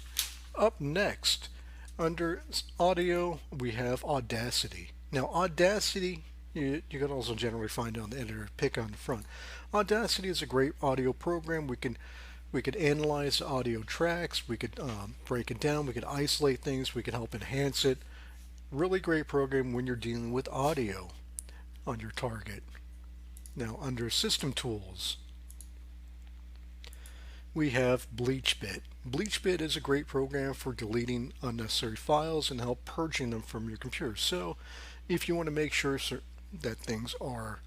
up next, under audio, we have Audacity. Now, Audacity, you can also generally find it on the editor, pick on the front. Audacity is a great audio program. We could analyze audio tracks, we could break it down, we could isolate things, we could help enhance it. Really great program when you're dealing with audio on your target. Now, under System Tools, we have BleachBit. BleachBit is a great program for deleting unnecessary files and help purging them from your computer. So if you want to make sure that things are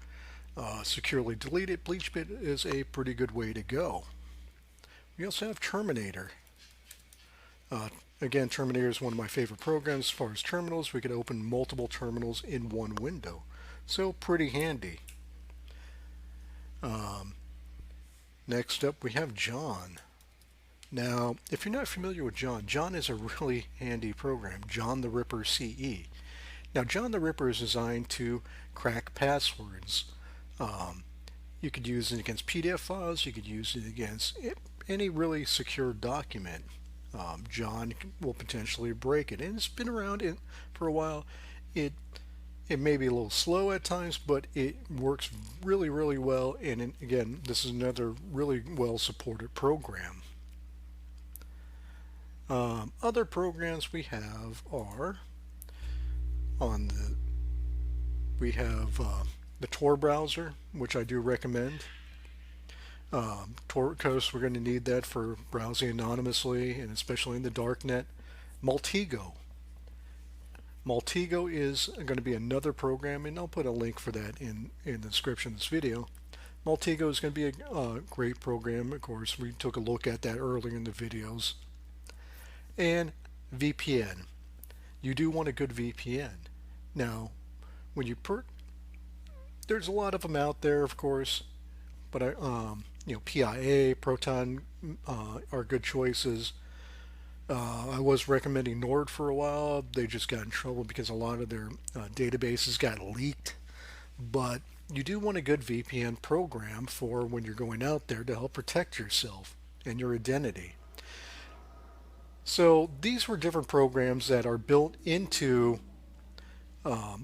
securely deleted, BleachBit is a pretty good way to go. We also have Terminator. Again, Terminator is one of my favorite programs as far as terminals. We could open multiple terminals in one window. So pretty handy. Next up, we have John. Now, if you're not familiar with John, John is a really handy program, John the Ripper CE. Now, John the Ripper is designed to crack passwords. You could use it against PDF files, you could use it against any really secure document. John will potentially break it, and it's been around for a while. It may be a little slow at times, but it works really, really well. And again, this is another really well supported program. Other programs we have are we have the Tor browser, which I do recommend. Tor, because we're going to need that for browsing anonymously and especially in the darknet. Maltego. Maltego is going to be another program, and I'll put a link for that in the description of this video. Maltego is going to be a great program. Of course, we took a look at that earlier in the videos. And VPN. You do want a good VPN. Now, when you there's a lot of them out there, of course, but PIA, Proton are good choices. I was recommending Nord for a while. They just got in trouble because a lot of their databases got leaked. But you do want a good VPN program for when you're going out there to help protect yourself and your identity. So these were different programs that are built into the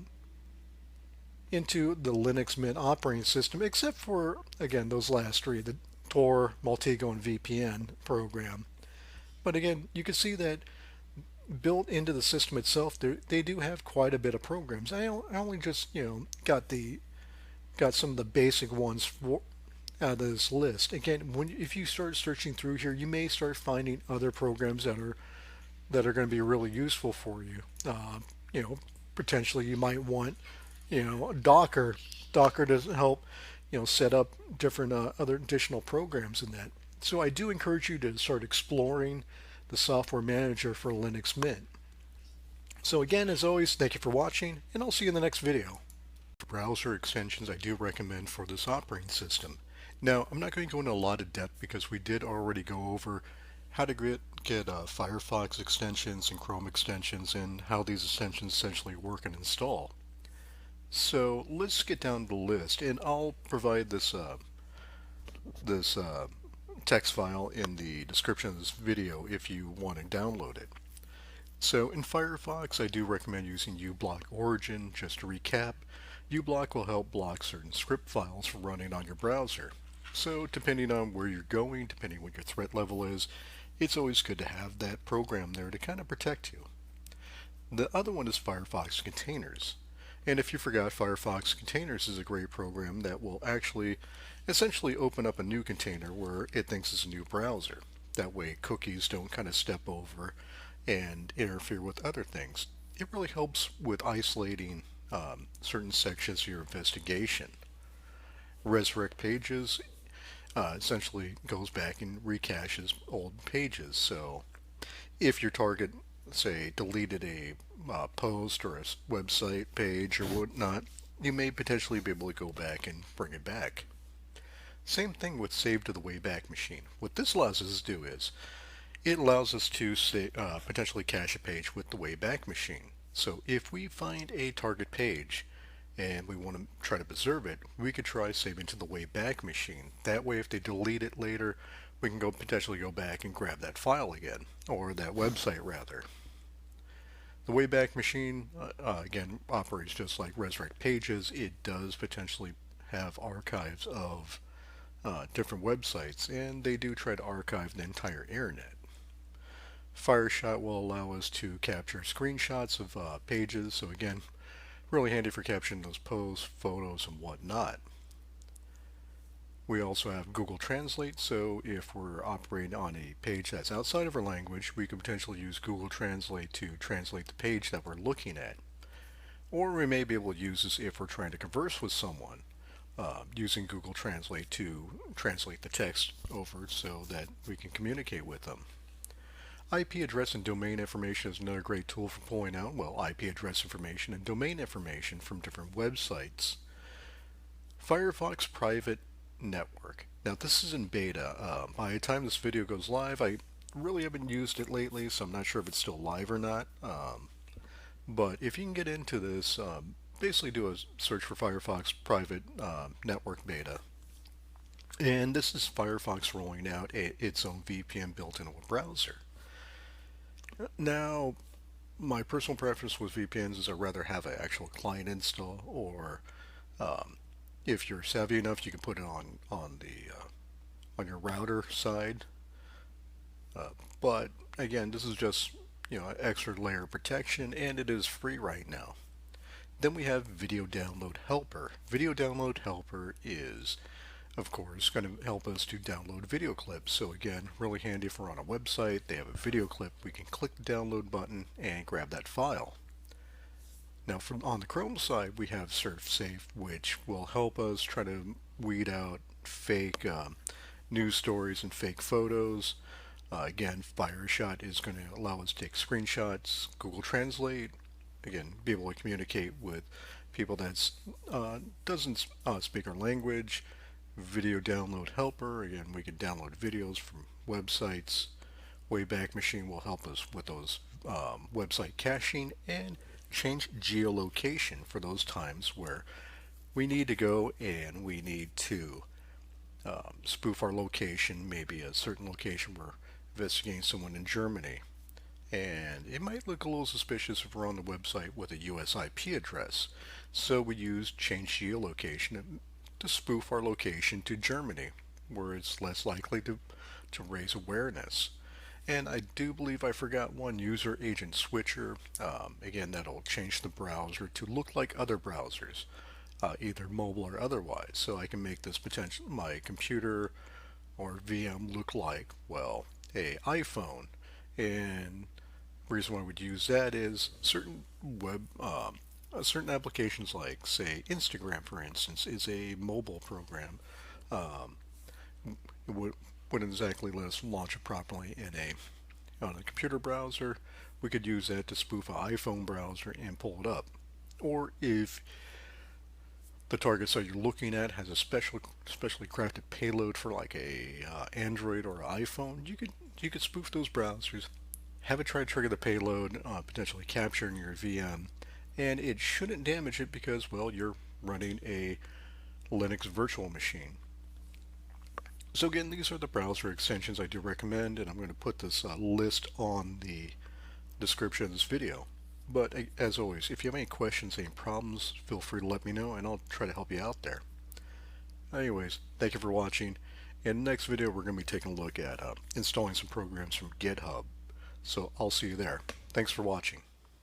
Linux Mint operating system, except for, again, those last three, the Tor, Maltego, and VPN program. But again, you can see that built into the system itself, they do have quite a bit of programs. I only just got some of the basic ones out of this list. Again, if you start searching through here, you may start finding other programs that are going to be really useful for you. Potentially you might want Docker to help set up different other additional programs in that. So I do encourage you to start exploring the software manager for Linux Mint. So again, as always, thank you for watching, and I'll see you in the next video. Browser extensions I do recommend for this operating system. Now, I'm not going to go into a lot of depth because we did already go over how to get Firefox extensions and Chrome extensions and how these extensions essentially work and install. So let's get down the list, and I'll provide this text file in the description of this video if you want to download it. So in Firefox, I do recommend using uBlock Origin. Just to recap, uBlock will help block certain script files from running on your browser. So depending on where you're going, depending what your threat level is, it's always good to have that program there to kind of protect you. The other one is Firefox Containers. And if you forgot, Firefox Containers is a great program that will actually essentially open up a new container where it thinks it's a new browser. That way cookies don't kind of step over and interfere with other things. It really helps with isolating certain sections of your investigation. Resurrect pages essentially goes back and recaches old pages. So if your target, say, deleted a post or a website page or whatnot, you may potentially be able to go back and bring it back. Same thing with Save to the Wayback Machine. What this allows us to do is it allows us to potentially cache a page with the Wayback Machine. So if we find a target page and we want to try to preserve it, we could try saving to the Wayback Machine. That way if they delete it later, we can potentially go back and grab that file again, or that website rather. The Wayback Machine, again, operates just like Resurrect Pages. It does potentially have archives of different websites, and they do try to archive the entire internet. Fireshot will allow us to capture screenshots of pages, so again, really handy for capturing those posts, photos, and whatnot. We also have Google Translate, so if we're operating on a page that's outside of our language, we could potentially use Google Translate to translate the page that we're looking at. Or we may be able to use this if we're trying to converse with someone, using Google Translate to translate the text over so that we can communicate with them. IP address and domain information is another great tool for pulling out, well, IP address information and domain information from different websites. Firefox Private Network. Now this is in beta. By the time this video goes live, I really haven't used it lately, so I'm not sure if it's still live or not. But if you can get into this, basically do a search for Firefox Private Network Beta. And this is Firefox rolling out its own VPN built into a browser. Now, my personal preference with VPNs is I'd rather have an actual client install, or if you're savvy enough, you can put it on your router side. But again, this is just an extra layer of protection, and it is free right now. Then we have Video Download Helper. Video Download Helper is, of course, going to help us to download video clips. So again, really handy if we're on a website, they have a video clip, we can click the download button and grab that file. Now on the Chrome side, we have SurfSafe, which will help us try to weed out fake news stories and fake photos. Again, Fireshot is going to allow us to take screenshots. Google Translate, again, be able to communicate with people that doesn't speak our language. Video Download Helper, again, we can download videos from websites. Wayback Machine will help us with those website caching, and change geolocation for those times where we need to go and we need to spoof our location, maybe a certain location we're investigating someone in Germany. And it might look a little suspicious if we're on the website with a US IP address. So we use change geolocation to spoof our location to Germany, where it's less likely to raise awareness. And I do believe I forgot one, user agent switcher. Again, that'll change the browser to look like other browsers, either mobile or otherwise. So I can make this my computer or VM look like, well, a iPhone. And the reason why I would use that is certain certain applications like, say, Instagram, for instance, is a mobile program. It wouldn't exactly let us launch it properly on a computer browser. We could use that to spoof an iPhone browser and pull it up. Or if the target site you're looking at has a specially crafted payload for like a Android or iPhone, you could spoof those browsers, have it try to trigger the payload, potentially capturing your VM, and it shouldn't damage it because, well, you're running a Linux virtual machine. So again, these are the browser extensions I do recommend, and I'm going to put this list on the description of this video. But as always, if you have any questions, any problems, feel free to let me know, and I'll try to help you out there. Anyways, thank you for watching. In the next video, we're going to be taking a look at installing some programs from GitHub. So I'll see you there. Thanks for watching.